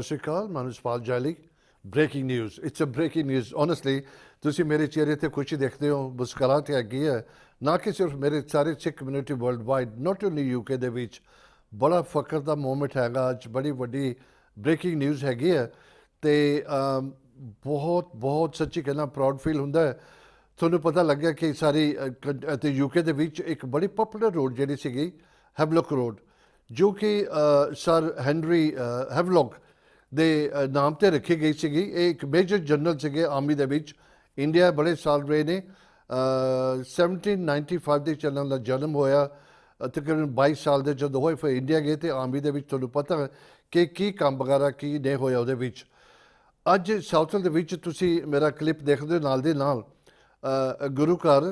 Sri Akaal, Manuspal Jali. Breaking news. It's a breaking news. Honestly, ਤੁਸੀਂ ਮੇਰੇ ਚਿਹਰੇ ਤੇ ਖੁਸ਼ੀ ਦੇਖਦੇ ਹੋ, ਮੁਸਕਰਾਹਟ ਹੈਗੀ ਹੈ, ਨਾ ਕਿ ਸਿਰਫ ਮੇਰੇ ਸਾਰੇ Sikh community world wide, not only UK ਦੇ ਵਿੱਚ ਬੜਾ ਫਖਰ ਦਾ ਮੂਮੈਂਟ ਹੈਗਾ ਅੱਜ, ਬੜੀ ਵੱਡੀ ਬ੍ਰੇਕਿੰਗ ਨਿਊਜ਼ ਹੈਗੀ ਹੈ ਤੇ ਬਹੁਤ ਬਹੁਤ ਸੱਚੀ ਕਹਿਣਾ ਪ੍ਰਾਊਡ ਫੀਲ ਹੁੰਦਾ ਹੈ। ਤੁਹਾਨੂੰ ਪਤਾ ਲੱਗਿਆ ਕਿ ਸਾਰੀ ਅਤੇ ਯੂਕੇ ਦੇ ਵਿੱਚ ਇੱਕ ਬੜੀ ਪਪੂਲਰ ਰੋਡ ਜਿਹੜੀ ਸੀਗੀ ਹੈਵਲੌਕ ਰੋਡ, ਜੋ ਕਿ ਸਰ ਹੈਨਰੀ ਹੈਵਲੌਕ ਦੇ ਨਾਮ ਤੇ ਰੱਖੀ ਗਈ ਸੀਗੀ। ਇਹ ਇੱਕ ਮੇਜਰ ਜਨਰਲ ਸੀਗੇ ਆਰਮੀ ਦੇ ਵਿੱਚ, ਇੰਡੀਆ ਬੜੇ ਸਾਲ ਰਹੇ ਨੇ। 1795 ਦੇ ਚੱਲਣ ਦਾ ਜਨਮ ਹੋਇਆ, ਤਕਰੀਬਨ 22 ਸਾਲ ਦੇ ਜਦੋਂ ਹੋਏ ਫਿਰ ਇੰਡੀਆ ਗਏ ਤੇ ਆਰਮੀ ਦੇ ਵਿੱਚ ਤੁਹਾਨੂੰ ਪਤਾ ਹੈ ਕਿ ਕੀ ਕੰਮ ਵਗੈਰਾ ਕੀ ਨਹੀਂ ਹੋਇਆ ਉਹਦੇ ਵਿੱਚ। ਅੱਜ ਸਾਊਥਲ ਦੇ ਵਿੱਚ ਤੁਸੀਂ ਮੇਰਾ ਕਲਿੱਪ ਦੇਖਦੇ ਹੋ, ਨਾਲ ਦੇ ਨਾਲ ਗੁਰੂ ਘਰ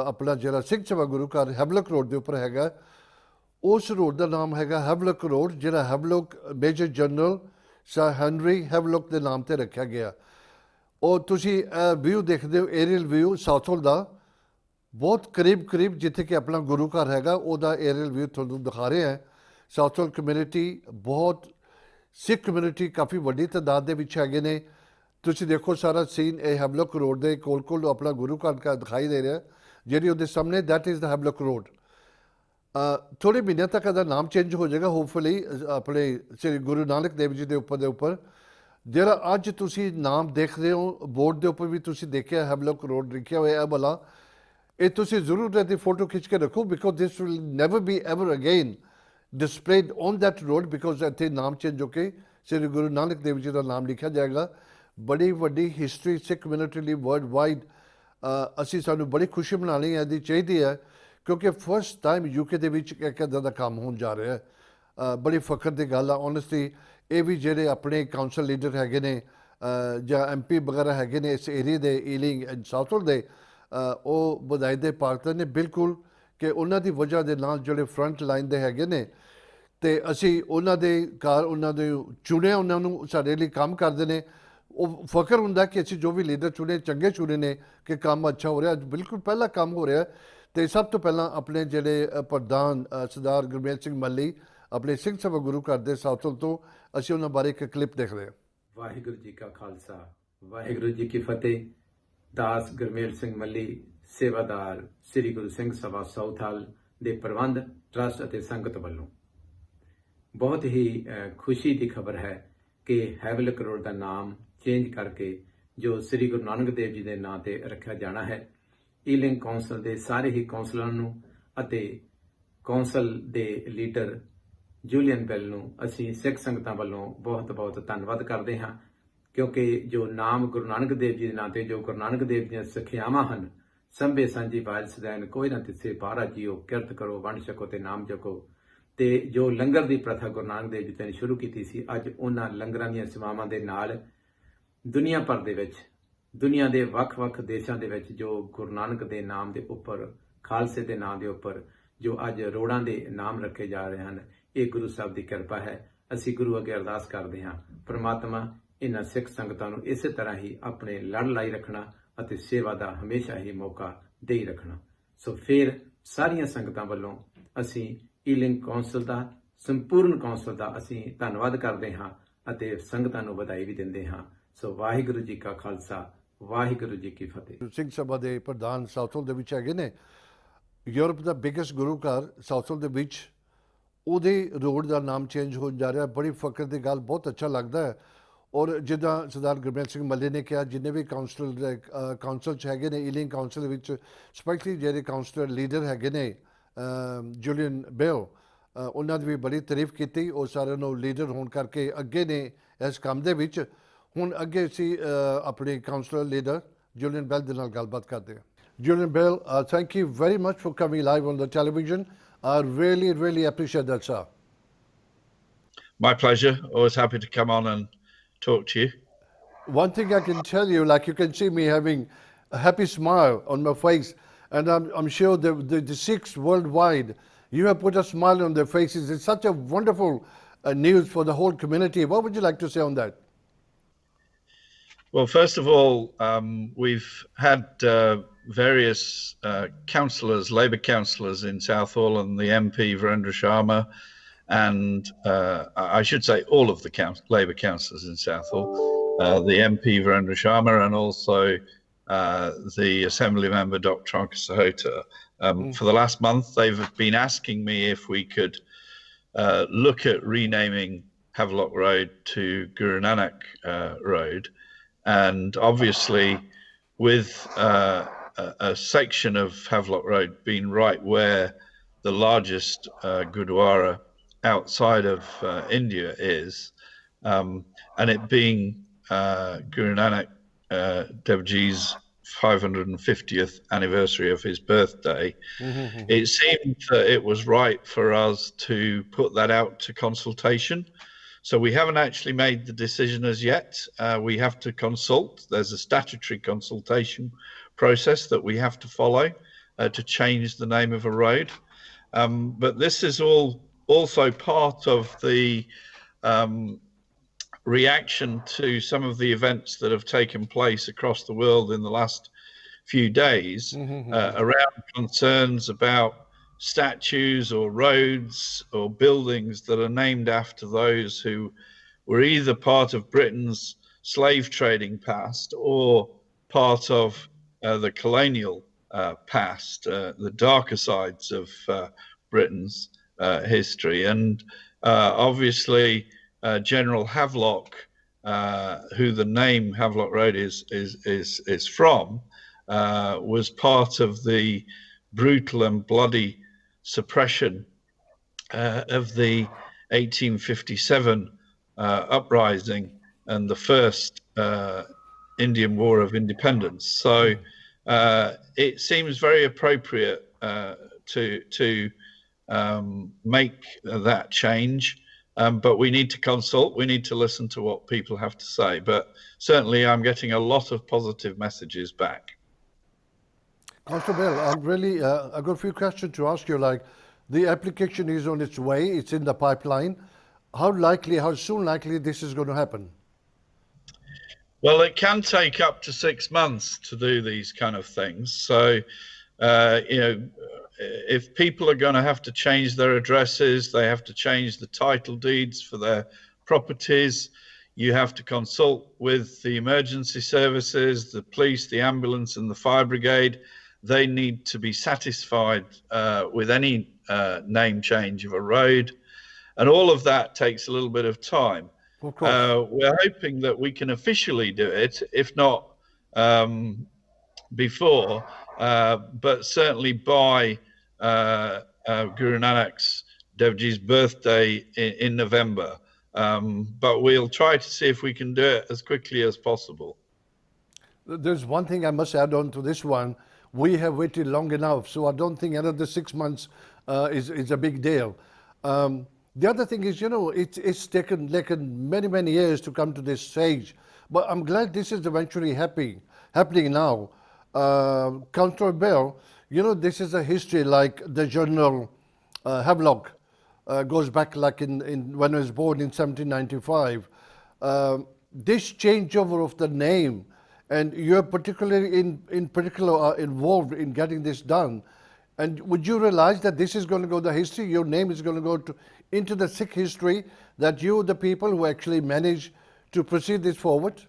ਆਪਣਾ ਜਿਹੜਾ ਸਿੰਘ ਸਭਾ ਗੁਰੂ ਘਰ ਹੈਵਲੌਕ ਰੋਡ ਦੇ ਉੱਪਰ ਹੈਗਾ, ਉਸ ਰੋਡ ਦਾ ਨਾਮ ਹੈਗਾ ਹੈਵਲੌਕ ਰੋਡ, ਜਿਹੜਾ Havelock major general sir Henry Havelock ਦੇ ਨਾਮ ਤੇ ਰੱਖਿਆ ਗਿਆ। ਉਹ ਤੁਸੀਂ ਵਿਊ ਦੇਖਦੇ ਹੋ, ਏਰੀਅਲ ਵਿਊ ਸਾਊਥਲ ਦਾ, ਬਹੁਤ ਕਰੀਬ ਕਰੀਬ ਜਿੱਥੇ ਕਿ ਆਪਣਾ ਗੁਰੂ ਘਰ ਹੈਗਾ ਉਹਦਾ ਏਰੀਅਲ ਵਿਊ ਤੁਹਾਨੂੰ ਦਿਖਾ ਰਿਹਾ ਹੈ। ਸਾਊਥਲ ਕਮਿਊਨਿਟੀ ਬਹੁਤ, ਸਿੱਖ ਕਮਿਊਨਿਟੀ ਕਾਫੀ ਵੱਡੀ ਤਾਦਾਦ ਦੇ ਵਿੱਚ ਹੈਗੇ ਨੇ। ਤੁਸੀਂ ਦੇਖੋ ਸਾਰਾ ਸੀਨ ਇਹ ਹੈਵਲੌਕ ਰੋਡ ਦੇ ਕੋਲ ਕੋਲ ਆਪਣਾ ਗੁਰੂ ਘਰ ਦਿਖਾਈ ਦੇ ਰਿਹਾ, ਜਿਹੜੀ ਉਹਦੇ ਸਾਹਮਣੇ that is the Havelock road. ਥੋੜ੍ਹੇ ਮਹੀਨਿਆਂ ਤੱਕ ਇਹਦਾ ਨਾਮ ਚੇਂਜ ਹੋ ਜਾਏਗਾ ਹੋਪਫੁਲੀ ਆਪਣੇ ਸ੍ਰੀ ਗੁਰੂ ਨਾਨਕ ਦੇਵ ਜੀ ਦੇ ਉੱਪਰ ਜਿਹੜਾ ਅੱਜ ਤੁਸੀਂ ਨਾਮ ਦੇਖ ਰਹੇ ਹੋ ਬੋਰਡ ਦੇ ਉੱਪਰ ਵੀ ਤੁਸੀਂ ਦੇਖਿਆ ਹੈਵਲੌਕ ਰੋਡ ਲਿਖਿਆ ਹੋਇਆ ਹੈ ਵਾਲਾ, ਇਹ ਤੁਸੀਂ ਜ਼ਰੂਰ ਇਹਦੀ ਫੋਟੋ ਖਿੱਚ ਕੇ ਰੱਖੋ, because this will never B ever again displayed on that road, because ਇੱਥੇ ਨਾਮ ਚੇਂਜ ਹੋ ਕੇ ਸ੍ਰੀ ਗੁਰੂ ਨਾਨਕ ਦੇਵ ਜੀ ਦਾ ਨਾਮ ਲਿਖਿਆ ਜਾਏਗਾ। ਬੜੀ ਵੱਡੀ ਹਿਸਟਰੀ ਸਿੱਖ ਕਮਿਊਨਿਟੀ ਲਈ ਵਰਲਡ ਵਾਈਡ, ਅਸੀਂ ਸਾਨੂੰ ਬੜੀ ਖੁਸ਼ੀ ਮਨਾਉਣੀ ਇਹਦੀ ਚਾਹੀਦੀ ਹੈ, ਕਿਉਂਕਿ ਫਸਟ ਟਾਈਮ ਯੂਕੇ ਦੇ ਵਿੱਚ ਇੱਕ ਇੱਦਾਂ ਦਾ ਕੰਮ ਹੋਣ ਜਾ ਰਿਹਾ ਹੈ। ਬੜੀ ਫਖਰ ਦੀ ਗੱਲ ਆ ਓਨੈਸਟਲੀ। ਇਹ ਵੀ ਜਿਹੜੇ ਆਪਣੇ ਕਾਉਂਸਲ ਲੀਡਰ ਹੈਗੇ ਨੇ ਜਾਂ MP ਵਗੈਰਾ ਹੈਗੇ ਨੇ ਇਸ ਏਰੀਏ ਦੇ, ਈਲਿੰਗ ਐਂਡ ਸਾਊਥਲ ਦੇ, ਉਹ ਵਧਾਈ ਦੇ ਪਾਤਰ ਨੇ ਬਿਲਕੁਲ, ਕਿ ਉਹਨਾਂ ਦੀ ਵਜ੍ਹਾ ਦੇ ਨਾਲ ਜਿਹੜੇ ਫਰੰਟ ਲਾਈਨ ਦੇ ਹੈਗੇ ਨੇ ਤੇ ਅਸੀਂ ਉਹਨਾਂ ਦੇ ਉਹਨਾਂ ਦੇ ਚੁਣਿਆ, ਉਹਨਾਂ ਨੂੰ ਸਾਡੇ ਲਈ ਕੰਮ ਕਰਦੇ ਨੇ। ਉਹ ਫਖਰ ਹੁੰਦਾ ਕਿ ਅਸੀਂ ਜੋ ਵੀ ਲੀਡਰ ਚੁਣੇ ਚੰਗੇ ਚੁਣੇ ਨੇ, ਕਿ ਕੰਮ ਅੱਛਾ ਹੋ ਰਿਹਾ। ਬਿਲਕੁਲ ਪਹਿਲਾ ਕੰਮ ਹੋ ਰਿਹਾ। ਤੇ ਸਭ ਤੋਂ ਪਹਿਲਾਂ ਆਪਣੇ ਜਿਹੜੇ ਪ੍ਰਧਾਨ ਸਰਦਾਰ ਗੁਰਮੇਲ ਸਿੰਘ ਮੱਲੀ ਆਪਣੇ ਸਿੰਘ ਸਭਾ ਗੁਰੂ ਘਰ ਦੇ ਸਾਊਥਲ ਤੋਂ, ਅਸੀਂ ਉਹਨਾਂ ਬਾਰੇ ਇੱਕ ਕਲਿੱਪ ਦੇਖ ਰਹੇ ਹਾਂ। ਵਾਹਿਗੁਰੂ ਜੀ ਕਾ ਖਾਲਸਾ, ਵਾਹਿਗੁਰੂ ਜੀ ਕੀ ਫਤਿਹ। ਦਾਸ ਗੁਰਮੇਲ ਸਿੰਘ ਮੱਲੀ, ਸੇਵਾਦਾਰ ਸ੍ਰੀ ਗੁਰੂ ਸਿੰਘ ਸਭਾ ਸਾਊਥਲ ਦੇ ਪ੍ਰਬੰਧ ਟਰਸਟ ਅਤੇ ਸੰਗਤ ਵੱਲੋਂ ਬਹੁਤ ਹੀ ਖੁਸ਼ੀ ਦੀ ਖਬਰ ਹੈ ਕਿ ਹੈਵਲੌਕ ਰੋਡ ਦਾ ਨਾਮ ਚੇਂਜ ਕਰਕੇ ਜੋ ਸ੍ਰੀ ਗੁਰੂ ਨਾਨਕ ਦੇਵ ਜੀ ਦੇ ਨਾਂ ਤੇ ਰੱਖਿਆ ਜਾਣਾ ਹੈ। ਈਲਿੰਗ ਕੌਂਸਲ ਦੇ ਸਾਰੇ ਹੀ ਕੌਂਸਲਰਾਂ ਨੂੰ ਅਤੇ ਕੌਂਸਲ ਦੇ ਲੀਡਰ ਜੂਲੀਅਨ ਬੈਲ ਨੂੰ ਅਸੀਂ ਸਿੱਖ ਸੰਗਤਾਂ ਵੱਲੋਂ ਬਹੁਤ ਬਹੁਤ ਧੰਨਵਾਦ ਕਰਦੇ ਹਾਂ, ਕਿਉਂਕਿ ਜੋ ਨਾਮ ਗੁਰੂ ਨਾਨਕ ਦੇਵ ਜੀ ਦੇ ਨਾਂ ਤੇ ਜੋ ਗੁਰੂ ਨਾਨਕ ਦੇਵ ਦੀਆਂ ਸਿੱਖਿਆਵਾਂ ਹਨ, ਸੰਭੇ ਸਾਂਝੀ ਬਾਲ ਸਦੈਨ ਕੋਈ ਨਾ ਤਿੱਸੇ ਬਾਹਰਾ ਜੀਓ, ਕਿਰਤ ਕਰੋ ਵੰਡ ਛਕੋ ਤੇ ਨਾਮ ਜਪੋ। ਤੇ ਜੋ ਲੰਗਰ ਦੀ ਪ੍ਰਥਾ ਗੁਰੂ ਨਾਨਕ ਦੇਵ ਜੀ ਨੇ ਸ਼ੁਰੂ ਕੀਤੀ ਸੀ, ਅੱਜ ਉਹਨਾਂ ਲੰਗਰਾਂ ਦੀਆਂ ਸੇਵਾਵਾਂ ਦੇ ਨਾਲ ਦੁਨੀਆ ਭਰ ਦੇ ਵਿੱਚ, ਦੁਨੀਆ ਦੇ ਵੱਖ-ਵੱਖ ਦੇਸ਼ਾਂ ਦੇ ਵਿੱਚ ਜੋ ਗੁਰੂ ਨਾਨਕ ਦੇ ਨਾਮ ਦੇ ਉੱਪਰ, ਖਾਲਸੇ ਦੇ ਨਾਮ ਦੇ ਉੱਪਰ ਜੋ ਅੱਜ ਰੋਡਾਂ ਦੇ ਨਾਮ ਰੱਖੇ ਜਾ ਰਹੇ ਹਨ, ਇਹ ਗੁਰੂ ਸਾਹਿਬ ਦੀ ਕਿਰਪਾ ਹੈ। ਅਸੀਂ ਗੁਰੂ ਅੱਗੇ ਅਰਦਾਸ ਕਰਦੇ ਹਾਂ, ਪ੍ਰਮਾਤਮਾ ਇਹਨਾਂ ਸਿੱਖ ਸੰਗਤਾਂ ਨੂੰ ਇਸੇ ਤਰ੍ਹਾਂ ਹੀ ਆਪਣੇ ਲੜ ਲਾਈ ਰੱਖਣਾ ਅਤੇ ਸੇਵਾ ਦਾ ਹਮੇਸ਼ਾ ਹੀ ਮੌਕਾ ਦੇ ਹੀ ਰੱਖਣਾ। ਸੋ ਫਿਰ ਸਾਰੀਆਂ ਸੰਗਤਾਂ ਵੱਲੋਂ ਅਸੀਂ ਈਲਿੰਗ ਕੌਂਸਲ ਦਾ, ਸੰਪੂਰਨ ਕੌਂਸਲ ਦਾ ਅਸੀਂ ਧੰਨਵਾਦ ਕਰਦੇ ਹਾਂ ਅਤੇ ਸੰਗਤਾਂ ਨੂੰ ਵਧਾਈ ਵੀ ਦਿੰਦੇ ਹਾਂ। ਸੋ ਵਾਹਿਗੁਰੂ ਜੀ ਕਾ ਖਾਲਸਾ, ਵਾਹਿਗੁਰੂ ਜੀ ਕੀ ਫਤਿਹ। ਸਿੰਘ ਸਭਾ ਦੇ ਪ੍ਰਧਾਨ ਸਾਊਥਲ ਦੇ ਵਿੱਚ ਹੈਗੇ ਨੇ। ਯੂਰਪ ਦਾ ਬਿਗੇਸਟ ਗੁਰੂ ਘਰ ਸਾਊਥਲ ਦੇ ਵਿੱਚ, ਉਹਦੇ ਰੋਡ ਦਾ ਨਾਮ ਚੇਂਜ ਹੋਣ ਜਾ ਰਿਹਾ। ਬੜੀ ਫਖਰ ਦੀ ਗੱਲ, ਬਹੁਤ ਅੱਛਾ ਲੱਗਦਾ ਹੈ। ਔਰ ਜਿੱਦਾਂ ਸਰਦਾਰ ਗੁਰਮੇਲ ਸਿੰਘ ਮੱਲੇ ਨੇ ਕਿਹਾ, ਜਿੰਨੇ ਵੀ ਕਾਉਂਸਲ 'ਚ ਹੈਗੇ ਨੇ, ਈਲਿੰਗ ਕਾਉਂਸਲ ਦੇ ਵਿੱਚ ਸਪੈਸ਼ਲੀ ਜਿਹੜੇ ਕਾਉਂਸਲਰ ਲੀਡਰ ਹੈਗੇ ਨੇ ਜੂਲੀਅਨ ਬੇਲ, ਉਹਨਾਂ ਦੀ ਵੀ ਬੜੀ ਤਾਰੀਫ ਕੀਤੀ। ਉਹ ਸਾਰਿਆਂ ਨੂੰ ਲੀਡਰ ਹੋਣ ਕਰਕੇ ਅੱਗੇ ਨੇ ਇਸ ਕੰਮ ਦੇ ਵਿੱਚ। ਹੁਣ ਅੱਗੇ ਅਸੀਂ ਆਪਣੇ ਕਾਉਂਸਲਰ ਲੀਡਰ ਜੂਲੀਅਨ ਬੈਲ ਦੇ ਨਾਲ ਗੱਲਬਾਤ ਕਰਦੇ ਹਾਂ। Julian Bell, thank you very much for coming live on the television. I really appreciate that, sir. My pleasure. Always happy to come on and talk to you. One thing I can tell you, like you can see me having a happy smile on my face, and I'm sure the Sikhs worldwide, you have put a smile on their faces. It's such a wonderful news for the whole community. What would you like to say on that? Well, first of all, we've had various councillors, Labour councillors in Southall, and the MP Virendar Sharma and I should say all of the Labour councillors in Southall, the MP Virendar Sharma, and also the Assembly member Dr. Akaal Sahib. For the last month, they've been asking me if we could look at renaming Havelock Road to Guru Nanak Road, and obviously with a section of Havelock Road being right where the largest Gurdwara outside of India is, and it being Guru Nanak Dev Ji's 550th anniversary of his birthday, it seemed that it was right for us to put that out to consultation. So we haven't actually made the decision as yet. We have to consult. There's a statutory consultation process that we have to follow to change the name of a road. But this is also part of the reaction to some of the events that have taken place across the world in the last few days around concerns about statues or roads or buildings that are named after those who were either part of Britain's slave trading past or part of the colonial past, the darker sides of Britain's history. And obviously General Havelock, who the name Havelock Road is from, was part of the brutal and bloody suppression of the 1857 uprising and the first Indian War of Independence. So it seems very appropriate to make that change, but we need to consult, we need to listen to what people have to say. But certainly I'm getting a lot of positive messages back. Constable Bell, I've got a few questions to ask you. Like, the application is on its way, it's in the pipeline. How soon likely this is going to happen? Well, it can take up to 6 months to do these kind of things. So, if people are going to have to change their addresses, they have to change the title deeds for their properties. You have to consult with the emergency services, the police, the ambulance, and the fire brigade. They need to be satisfied with any name change of a road. And all of that takes a little bit of time. Of course. We're hoping that we can officially do it, if not before, but certainly by Guru Nanak's Dev Ji's birthday in November. But we'll try to see if we can do it as quickly as possible. There's one thing I must add on to this one. We have waited long enough, so I don't think another 6 months is a big deal. The other thing is, it's taken many years to come to this stage, but I'm glad this is eventually happening now. Councillor Bell, this is a history like the General Havelock goes back like in when I was born in 1795. This changeover of the name, and you're particularly involved in getting this done. And would you realize that this is going to go to history? Your name is going to go into the Sikh history, that you, the people who actually managed to proceed this forward?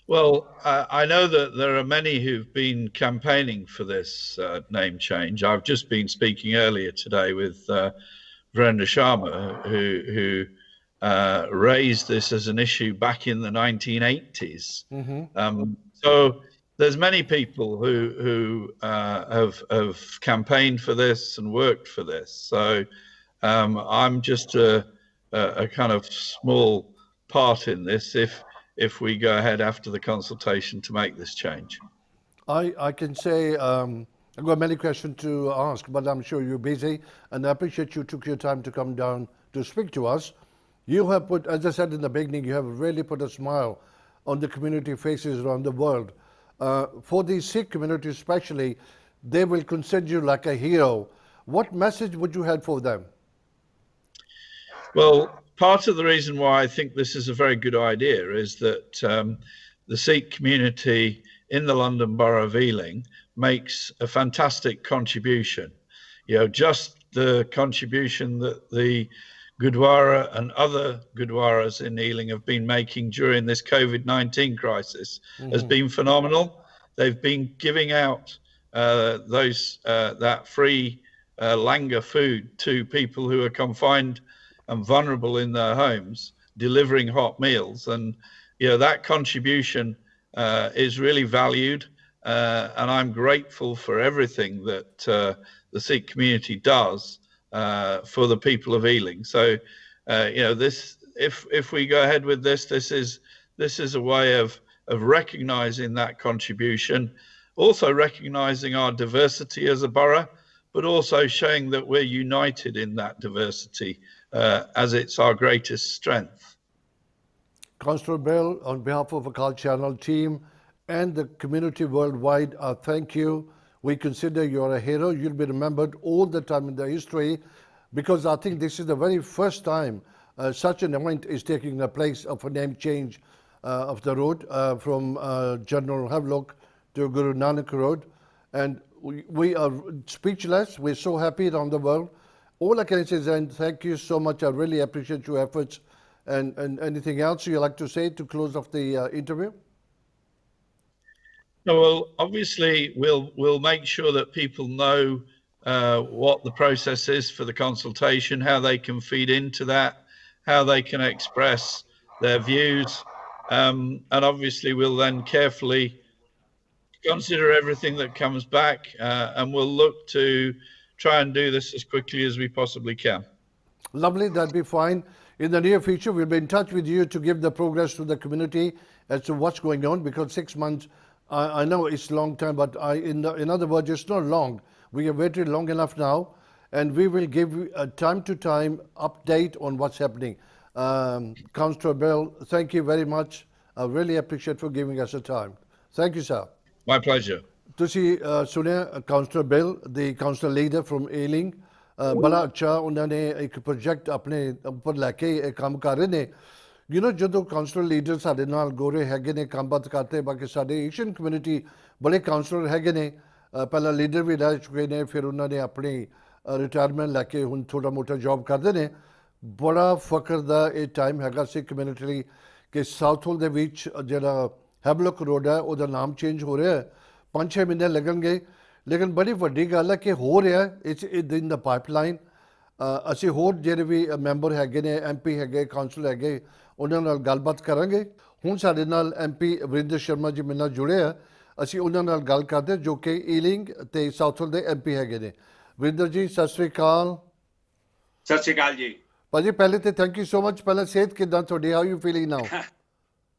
Well, I know that there are many who've been campaigning for this name change. I've just been speaking earlier today with Virendar Sharma, who raised this as an issue back in the 1980s. So there's many people who have campaigned for this and worked for this. So I'm just a kind of small part in this if we go ahead after the consultation to make this change. I can say I've got many questions to ask, but I'm sure you're busy, and I appreciate you took your time to come down to speak to us. You have put, as I said in the beginning, you have really put a smile on the community faces around the world. For the Sikh community especially, they will consider you like a hero. What message would you have for them? Well, part of the reason why I think this is a very good idea is that the Sikh community in the London Borough of Ealing makes a fantastic contribution. Just the contribution that the Gurdwara and other Gurdwaras in Ealing have been making during this COVID-19 crisis has been phenomenal. They've been giving out that free langar food to people who are confined and vulnerable in their homes, delivering hot meals, and that contribution is really valued, and I'm grateful for everything that the Sikh community does for the people of Ealing. So this, if we go ahead with this is a way of recognizing that contribution, also recognizing our diversity as a borough, but also showing that we're united in that diversity as it's our greatest strength. Councillor Bell, on behalf of Akaal Channel team and the community worldwide, thank you. We consider you're a hero. You'll be remembered all the time in the history, because I think this is the very first time such an event is taking the place of a name change of the road from General Havelock to Guru Nanak Road. And we are speechless. We're so happy around the world. All I can say is, and thank you so much. I really appreciate your efforts. And anything else you'd like to say to close off the interview? No, well, obviously, we'll make sure that people know what the process is for the consultation, how they can feed into that, how they can express their views, and obviously we'll then carefully consider everything that comes back, and we'll look to try and do this as quickly as we possibly can. Lovely, that'd be fine. In the near future, we'll be in touch with you to give the progress to the community as to what's going on, because 6 months, I know it's a long time, but in other words, it's not long. We have waited long enough now, and we will give you a time-to-time update on what's happening. Councillor Bell, thank you very much. I really appreciate for giving us a time. Thank you, sir. My pleasure. ਤੁਸੀਂ ਸੁਣਿਆ councillor bill the council leader from ਏਲਿੰਗ, ਬੜਾ ਅੱਛਾ ਉਹਨਾਂ ਨੇ ਇੱਕ project ਆਪਣੇ ਉੱਪਰ ਲੈ ਕੇ ਇਹ ਕੰਮ ਕਰ ਰਹੇ ਨੇ। ਜਦੋਂ ਕਾਉਂਸਲਰ ਲੀਡਰ ਸਾਡੇ ਨਾਲ ਗੋਰੇ ਹੈਗੇ ਨੇ, ਕੰਮ ਬਾਤ ਕਰਦੇ, ਬਾਕੀ ਸਾਡੇ ਏਸ਼ੀਅਨ ਕਮਿਊਨਿਟੀ ਬੜੇ ਕਾਉਂਸਲਰ ਹੈਗੇ ਨੇ, ਪਹਿਲਾਂ ਲੀਡਰ ਵੀ ਰਹਿ ਚੁੱਕੇ ਨੇ, ਫਿਰ ਉਹਨਾਂ ਨੇ ਆਪਣੀ ਰਿਟਾਇਰਮੈਂਟ ਲੈ ਕੇ ਹੁਣ ਛੋਟਾ ਮੋਟਾ ਜੌਬ ਕਰਦੇ ਨੇ। ਬੜਾ ਫਖਰ ਦਾ ਇਹ ਟਾਈਮ ਹੈਗਾ ਸਿੱਖ ਕਮਿਊਨਿਟੀ ਲਈ ਕਿ ਸਾਊਥ ਦੇ ਵਿੱਚ ਜਿਹੜਾ ਹੈਵਲਕ ਰੋਡ ਹੈ ਉਹਦਾ ਨਾਮ ਚੇਂਜ ਹੋ ਰਿਹਾ ਹੈ। 5-6 ਮਹੀਨੇ ਲੱਗਣਗੇ, ਲੇਕਿਨ ਬੜੀ ਵੱਡੀ ਗੱਲ ਹੈ ਕਿ ਹੋ ਰਿਹਾ, ਇਟਸ ਇਨ ਦਾ ਪਾਈਪਲਾਈਨ। ਅਸੀਂ ਹੋਰ ਜਿਹੜੇ ਵੀ ਮੈਂਬਰ ਹੈਗੇ ਨੇ, MP ਹੈਗੇ, ਕਾਉਂਸਲ ਹੈਗੇ, ਉਹਨਾਂ ਨਾਲ ਗੱਲਬਾਤ ਕਰਾਂਗੇ। ਹੁਣ ਸਾਡੇ ਨਾਲ MP ਵਰਿੰਦਰ ਸ਼ਰਮਾ ਜੀ ਮੇਰੇ ਨਾਲ ਜੁੜੇ ਆ, ਅਸੀਂ ਉਹਨਾਂ ਨਾਲ ਗੱਲ ਕਰਦੇ ਜੋ ਕਿ ਈਲਿੰਗ ਅਤੇ ਸਾਊਥਲ ਦੇ MP ਹੈਗੇ ਨੇ। ਵਰਿੰਦਰ ਜੀ, ਸਤਿ ਸ਼੍ਰੀ ਅਕਾਲ। ਸਤਿ ਸ਼੍ਰੀ ਅਕਾਲ ਜੀ। ਭਾਜੀ ਪਹਿਲੇ ਤੇ ਥੈਂਕ ਯੂ ਸੋ ਮਚ। ਪਹਿਲਾਂ ਸਿਹਤ ਕਿੱਦਾਂ ਤੁਹਾਡੀ? ਹਾਊ ਯੂ ਫੀਲਿੰਗ ਨਾਓ?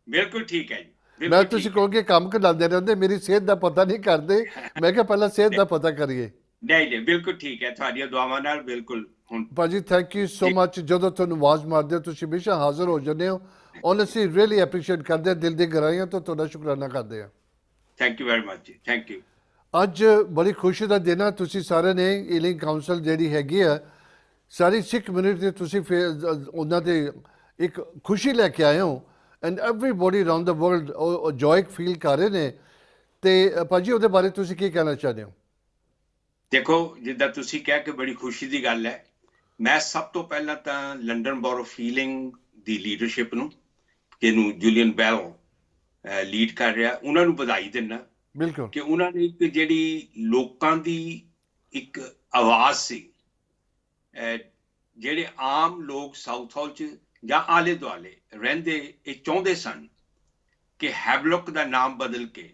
ਬਿਲਕੁਲ ਠੀਕ ਹੈ ਜੀ। ਮੈਂ ਤੁਸੀਂ ਕਹੋਗੇ ਕੰਮ ਕਰਾਉਂਦੇ ਰਹਿੰਦੇ, ਮੇਰੀ ਸਿਹਤ ਦਾ ਪਤਾ ਨਹੀਂ ਕਰਦੇ, ਮੈਂ ਕਿਹਾ ਪਹਿਲਾਂ ਸਿਹਤ ਦਾ ਪਤਾ ਕਰੀਏ। ਨਹੀਂ ਬਿਲਕੁਲ ਠੀਕ ਹੈ, ਤੁਹਾਡੀਆਂ ਦੁਆਵਾਂ ਨਾਲ ਬਿਲਕੁਲ। ਹੁਣ ਭਾਜੀ ਥੈਂਕ ਯੂ ਸੋ ਮਚ। ਜਦੋਂ ਤੁਹਾਨੂੰ ਆਵਾਜ਼ ਮਾਰਦੇ ਹੋ ਤੁਸੀਂ ਹਮੇਸ਼ਾ ਹਾਜ਼ਰ ਹੋ ਜਾਂਦੇ ਹੋ, ਓਨੈਸਟਲੀ ਰੀਅਲੀ ਐਪਰੀਸ਼ੀਏਟ ਕਰਦੇ ਹਾਂ, ਦਿਲ ਦੀ ਗਹਿਰਾਈਆਂ ਤੋਂ ਤੁਹਾਡਾ ਸ਼ੁਕਰਾਨਾ ਕਰਦੇ ਹਾਂ। ਥੈਂਕ ਯੂ ਵੈਰੀ ਮਚ ਜੀ, ਥੈਂਕ ਯੂ। ਅੱਜ ਬੜੀ ਖੁਸ਼ੀ ਦਾ ਦਿਨ ਹੈ। ਤੁਸੀਂ ਸਾਰੇ ਨੇ ਈਲਿੰਗ ਕਾਉਂਸਲ ਜਿਹੜੀ ਹੈਗੀ ਆ, ਸਾਰੀ ਸਿੱਖ ਕਮਿਊਨਿਟੀ ਦੇ ਤੁਸੀਂ ਉਹਨਾਂ ਦੇ ਇੱਕ ਖੁਸ਼ੀ ਲੈ ਕੇ ਆਏ ਹੋ, ਐਂਡ ਐਵਰੀਬੋਡੀ ਅਰਾਊਂਡ ਦਾ ਵਰਲਡ ਉਹ ਜੋਏ ਫੀਲ ਕਰ ਰਹੇ ਨੇ। ਤੇ ਭਾਜੀ ਉਹਦੇ ਬਾਰੇ ਤੁਸੀਂ ਕੀ ਕਹਿਣਾ ਚਾਹੁੰਦੇ ਹੋ? ਦੇਖੋ, ਜਿੱਦਾਂ ਤੁਸੀਂ ਕਿਹਾ ਕਿ ਬੜੀ ਖੁਸ਼ੀ ਦੀ ਗੱਲ ਹੈ, ਮੈਂ ਸਭ ਤੋਂ ਪਹਿਲਾਂ ਤਾਂ London ਬੋਰੋ of healing the leadership ਨੂੰ, ਜਿਹਨੂੰ ਜੂਲੀਅਨ ਬੈਲ ਲੀਡ ਕਰ ਰਿਹਾ, ਉਹਨਾਂ ਨੂੰ ਵਧਾਈ ਦਿੰਦਾ। ਬਿਲਕੁਲ, ਕਿ ਉਹਨਾਂ ਨੇ ਇੱਕ ਜਿਹੜੀ ਲੋਕਾਂ ਦੀ ਇੱਕ ਆਵਾਜ਼ ਸੀ, ਜਿਹੜੇ ਆਮ ਲੋਕ ਸਾਊਥ ਹਾਲ 'ਚ ਜਾਂ ਆਲੇ ਦੁਆਲੇ ਰਹਿੰਦੇ, ਇਹ ਚਾਹੁੰਦੇ ਸਨ ਕਿ ਹੈਵਲੌਕ ਦਾ ਨਾਮ ਬਦਲ ਕੇ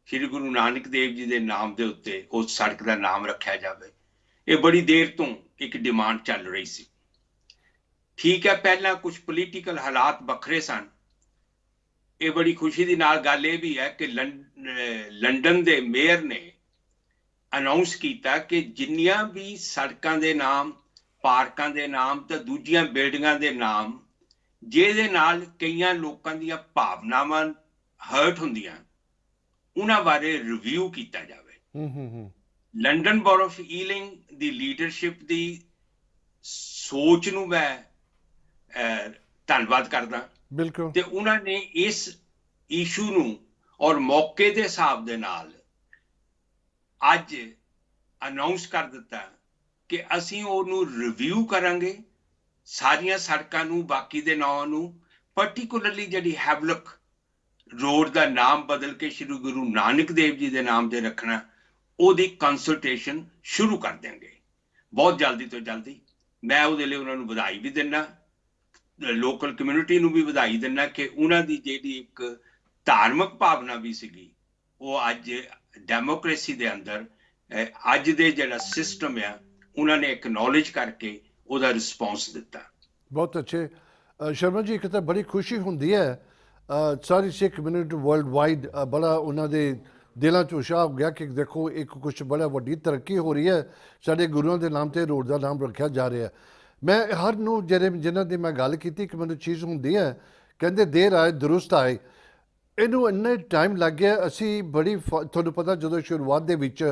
ਸ਼੍ਰੀ ਗੁਰੂ ਨਾਨਕ ਦੇਵ ਜੀ ਦੇ ਨਾਮ ਦੇ ਉੱਤੇ ਉਸ ਸੜਕ ਦਾ ਨਾਮ ਰੱਖਿਆ ਜਾਵੇ। ਇਹ ਬੜੀ ਦੇਰ ਤੋਂ ਇੱਕ ਡਿਮਾਂਡ ਚੱਲ ਰਹੀ ਸੀ। ਠੀਕ ਹੈ, ਪਹਿਲਾਂ ਕੁਝ ਪੋਲੀਟੀਕਲ ਹਾਲਾਤ ਵੱਖਰੇ ਸਨ। ਇਹ ਬੜੀ ਖੁਸ਼ੀ ਦੀ ਨਾਲ ਗੱਲ ਇਹ ਵੀ ਹੈ ਕਿ ਲੰਡਨ ਦੇ ਮੇਅਰ ਨੇ ਅਨਾਉਂਸ ਕੀਤਾ ਕਿ ਜਿੰਨੀਆਂ ਵੀ ਸੜਕਾਂ ਦੇ ਨਾਮ, ਪਾਰਕਾਂ ਦੇ ਨਾਮ ਤੇ ਦੂਜੀਆਂ ਬਿਲਡਿੰਗਾਂ ਦੇ ਨਾਮ ਜਿਹਦੇ ਨਾਲ ਕਈਆਂ ਲੋਕਾਂ ਦੀਆਂ ਭਾਵਨਾਵਾਂ ਹਰਟ ਹੁੰਦੀਆਂ, ਉਹਨਾਂ ਬਾਰੇ ਰਿਵਿਊ ਕੀਤਾ ਜਾਵੇ। London ਬੋਰੋ of healing the leadership ਦੀ ਸੋਚ ਨੂੰ ਮੈਂ ਧੰਨਵਾਦ ਕਰਦਾ। ਬਿਲਕੁਲ। ਤੇ ਉਹਨਾਂ ਨੇ ਇਸ ਇਸ਼ੂ ਨੂੰ ਔਰ ਮੌਕੇ ਦੇ ਹਿਸਾਬ ਦੇ ਨਾਲ ਅੱਜ ਅਨਾਉਂਸ ਕਰ ਦਿੱਤਾ ਕਿ ਅਸੀਂ ਉਹਨੂੰ ਰਿਵਿਊ ਕਰਾਂਗੇ ਸਾਰੀਆਂ ਸੜਕਾਂ ਨੂੰ, ਬਾਕੀ ਦੇ ਨਾਵਾਂ ਨੂੰ, ਪਰਟੀਕੁਲਰਲੀ ਜਿਹੜੀ ਹੈਵਲਕ ਰੋਡ ਦਾ ਨਾਮ ਬਦਲ ਕੇ ਸ਼੍ਰੀ ਗੁਰੂ ਨਾਨਕ ਦੇਵ ਜੀ ਦੇ ਨਾਮ ਤੇ ਰੱਖਣਾ, ਉਹਦੀ ਕੰਸਲਟੇਸ਼ਨ ਸ਼ੁਰੂ ਕਰ ਦਿਆਂਗੇ ਬਹੁਤ ਜਲਦੀ ਤੋਂ ਜਲਦੀ। ਮੈਂ ਉਹਦੇ ਲਈ ਉਹਨਾਂ ਨੂੰ ਵਧਾਈ ਵੀ ਦਿੰਦਾ, ਲੋਕਲ ਕਮਿਊਨਿਟੀ ਨੂੰ ਵੀ ਵਧਾਈ ਦਿੰਦਾ ਕਿ ਉਹਨਾਂ ਦੀ ਜਿਹੜੀ ਇੱਕ ਧਾਰਮਿਕ ਭਾਵਨਾ ਵੀ ਸੀਗੀ, ਉਹ ਅੱਜ ਡੈਮੋਕ੍ਰੇਸੀ ਦੇ ਅੰਦਰ ਅੱਜ ਦੇ ਜਿਹੜਾ ਸਿਸਟਮ ਆ ਉਹਨਾਂ ਨੇ ਐਕਨੋਲੇਜ ਕਰਕੇ ਉਹਦਾ ਰਿਸਪੌਂਸ ਦਿੱਤਾ। ਬਹੁਤ ਅੱਛੇ ਸ਼ਰਮਾ ਜੀ, ਇੱਕ ਤਾਂ ਬੜੀ ਖੁਸ਼ੀ ਹੁੰਦੀ ਹੈ ਸਾਰੀ ਸਿੱਖ ਕਮਿਊਨਿਟੀ ਵਰਲਡ ਵਾਈਡ, ਬੜਾ ਉਹਨਾਂ ਦੇ ਦਿਲਾਂ 'ਚ ਉਤਸ਼ਾਹ ਹੋ ਗਿਆ ਕਿ ਦੇਖੋ ਇੱਕ ਕੁਛ ਬੜਾ ਵੱਡੀ ਤਰੱਕੀ ਹੋ ਰਹੀ ਹੈ, ਸਾਡੇ ਗੁਰੂਆਂ ਦੇ ਨਾਮ 'ਤੇ ਰੋਡ ਦਾ ਨਾਮ ਰੱਖਿਆ ਜਾ ਰਿਹਾ। ਮੈਂ ਹਰ ਨੂੰ ਜਿਨ੍ਹਾਂ ਦੀ ਮੈਂ ਗੱਲ ਕੀਤੀ, ਇੱਕ ਮੈਨੂੰ ਚੀਜ਼ ਹੁੰਦੀ ਹੈ, ਕਹਿੰਦੇ ਦੇਰ ਆਏ ਦਰੁਸਤ ਆਏ। ਇਹਨੂੰ ਇੰਨਾ ਟਾਈਮ ਲੱਗ ਗਿਆ। ਅਸੀਂ ਬੜੀ ਤੁਹਾਨੂੰ ਪਤਾ ਜਦੋਂ ਸ਼ੁਰੂਆਤ ਦੇ ਵਿੱਚ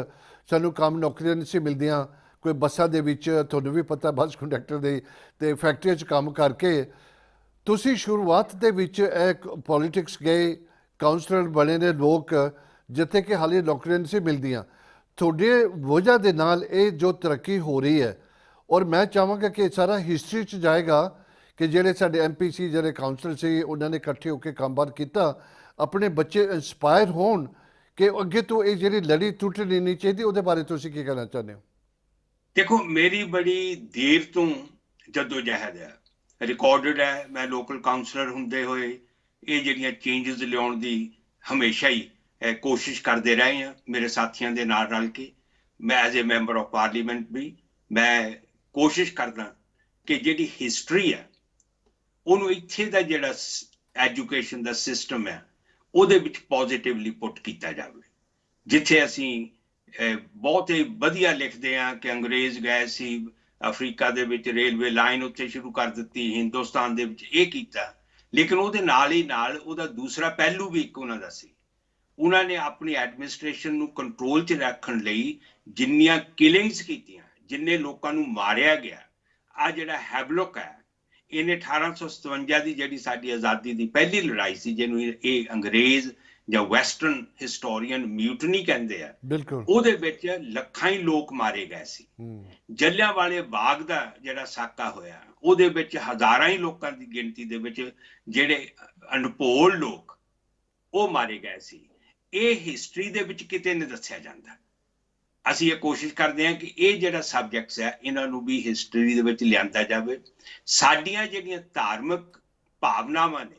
ਸਾਨੂੰ ਕੰਮ ਨੌਕਰੀਆਂ ਨਹੀਂ ਸੀ ਮਿਲਦੀਆਂ, ਕੋਈ ਬੱਸਾਂ ਦੇ ਵਿੱਚ, ਤੁਹਾਨੂੰ ਵੀ ਪਤਾ ਬੱਸ ਕੰਡਕਟਰ ਦੇ ਅਤੇ ਫੈਕਟਰੀਆਂ 'ਚ ਕੰਮ ਕਰਕੇ ਤੁਸੀਂ ਸ਼ੁਰੂਆਤ ਦੇ ਵਿੱਚ ਇਹ ਪੋਲੀਟਿਕਸ ਗਏ, ਕਾਉਂਸਲਰ ਬਣੇ ਨੇ ਲੋਕ, ਜਿੱਥੇ ਕਿ ਹਾਲੇ ਨੌਕਰੀਆਂ ਨਹੀਂ ਸੀ ਮਿਲਦੀਆਂ। ਤੁਹਾਡੇ ਵਜ੍ਹਾ ਦੇ ਨਾਲ ਇਹ ਜੋ ਤਰੱਕੀ ਹੋ ਰਹੀ ਹੈ, ਔਰ ਮੈਂ ਚਾਹਾਂਗਾ ਕਿ ਸਾਰਾ ਹਿਸਟਰੀ 'ਚ ਜਾਏਗਾ ਕਿ ਜਿਹੜੇ ਸਾਡੇ MP ਸੀ, ਜਿਹੜੇ ਕਾਉਂਸਲਰ ਸੀ, ਉਹਨਾਂ ਨੇ ਇਕੱਠੇ ਹੋ ਕੇ ਕੰਮਕਾਰ ਕੀਤਾ, ਆਪਣੇ ਬੱਚੇ ਇੰਸਪਾਇਰ ਹੋਣ ਕਿ ਅੱਗੇ ਤੋਂ ਇਹ ਜਿਹੜੀ ਲੜੀ ਟੁੱਟਣੀ ਨਹੀਂ ਚਾਹੀਦੀ। ਉਹਦੇ ਬਾਰੇ ਤੁਸੀਂ ਕੀ ਕਹਿਣਾ ਚਾਹੁੰਦੇ ਹੋ? ਦੇਖੋ, ਮੇਰੀ ਬੜੀ ਦੇਰ ਤੋਂ ਜਦੋਜਹਿਦ ਹੈ, ਰਿਕਾਰਡਡ ਹੈ। ਮੈਂ ਲੋਕਲ ਕਾਉਂਸਲਰ ਹੁੰਦੇ ਹੋਏ ਇਹ ਜਿਹੜੀਆਂ ਚੇਂਜਸ ਲਿਆਉਣ ਦੀ ਹਮੇਸ਼ਾ ਹੀ ਕੋਸ਼ਿਸ਼ ਕਰਦੇ ਰਹੇ ਹਾਂ, ਮੇਰੇ ਸਾਥੀਆਂ ਦੇ ਨਾਲ ਰਲ ਕੇ। ਮੈਂ as a member of parliament ਵੀ ਮੈਂ ਕੋਸ਼ਿਸ਼ ਕਰਦਾ ਕਿ ਜਿਹੜੀ ਹਿਸਟਰੀ ਹੈ ਉਹਨੂੰ ਇੱਥੇ ਦਾ ਜਿਹੜਾ ਐਜੂਕੇਸ਼ਨ ਦਾ ਸਿਸਟਮ ਹੈ ਉਹਦੇ ਵਿੱਚ ਪੋਜ਼ੀਟਿਵਲੀ ਪੁੱਟ ਕੀਤਾ ਜਾਵੇ। ਜਿੱਥੇ ਅਸੀਂ ਬਹੁਤ ਹੀ ਵਧੀਆ ਲਿਖਦੇ ਹਾਂ ਕਿ ਅੰਗਰੇਜ਼ ਗਏ ਸੀ ਅਫਰੀਕਾ ਦੇ ਵਿੱਚ, ਰੇਲਵੇ ਲਾਈਨ ਉੱਥੇ ਸ਼ੁਰੂ ਕਰ ਦਿੱਤੀ, ਹਿੰਦੁਸਤਾਨ ਦੇ ਵਿੱਚ ਇਹ ਕੀਤਾ, ਲੇਕਿਨ ਉਹਦੇ ਨਾਲ ਹੀ ਨਾਲ ਉਹਦਾ ਦੂਸਰਾ ਪਹਿਲੂ ਵੀ ਇੱਕ ਉਹਨਾਂ ਦਾ ਸੀ। ਉਹਨਾਂ ਨੇ ਆਪਣੀ ਐਡਮਿਨਿਸਟ੍ਰੇਸ਼ਨ ਨੂੰ ਕੰਟਰੋਲ 'ਚ ਰੱਖਣ ਲਈ ਜਿੰਨੀਆਂ ਕਿਲਿੰਗਸ ਕੀਤੀਆਂ, ਜਿੰਨੇ ਲੋਕਾਂ ਨੂੰ ਮਾਰਿਆ ਗਿਆ, ਆ ਜਿਹੜਾ ਹੈਵਲਕ ਹੈ, ਇਹਨੇ 1857 ਦੀ ਜਿਹੜੀ ਸਾਡੀ ਆਜ਼ਾਦੀ ਦੀ ਪਹਿਲੀ ਲੜਾਈ ਸੀ, ਜਿਹਨੂੰ ਇਹ ਅੰਗਰੇਜ਼ ਜਾਂ ਵੈਸਟਰਨ ਹਿਸਟੋਰੀਅਨ ਮਿਊਟਨੀ ਕਹਿੰਦੇ ਆ, ਬਿਲਕੁਲ, ਉਹਦੇ ਵਿੱਚ ਲੱਖਾਂ ਹੀ ਲੋਕ ਮਾਰੇ ਗਏ ਸੀ। ਜਲਿਆਂਵਾਲੇ ਬਾਗ ਦਾ ਜਿਹੜਾ ਸਾਕਾ ਹੋਇਆ, ਉਹਦੇ ਵਿੱਚ ਹਜ਼ਾਰਾਂ ਹੀ ਲੋਕਾਂ ਦੀ ਗਿਣਤੀ ਦੇ ਵਿੱਚ ਜਿਹੜੇ ਅਨਪੋਲ ਲੋਕ ਉਹ ਮਾਰੇ ਗਏ ਸੀ। ਇਹ ਹਿਸਟਰੀ ਦੇ ਵਿੱਚ ਕਿਤੇ ਨਹੀਂ ਦੱਸਿਆ ਜਾਂਦਾ। ਅਸੀਂ ਇਹ ਕੋਸ਼ਿਸ਼ ਕਰਦੇ ਹਾਂ ਕਿ ਇਹ ਜਿਹੜਾ ਸਬਜੈਕਟਸ ਹੈ ਇਹਨਾਂ ਨੂੰ ਵੀ ਹਿਸਟਰੀ ਦੇ ਵਿੱਚ ਲਿਆਂਦਾ ਜਾਵੇ। ਸਾਡੀਆਂ ਜਿਹੜੀਆਂ ਧਾਰਮਿਕ ਭਾਵਨਾਵਾਂ ਨੇ,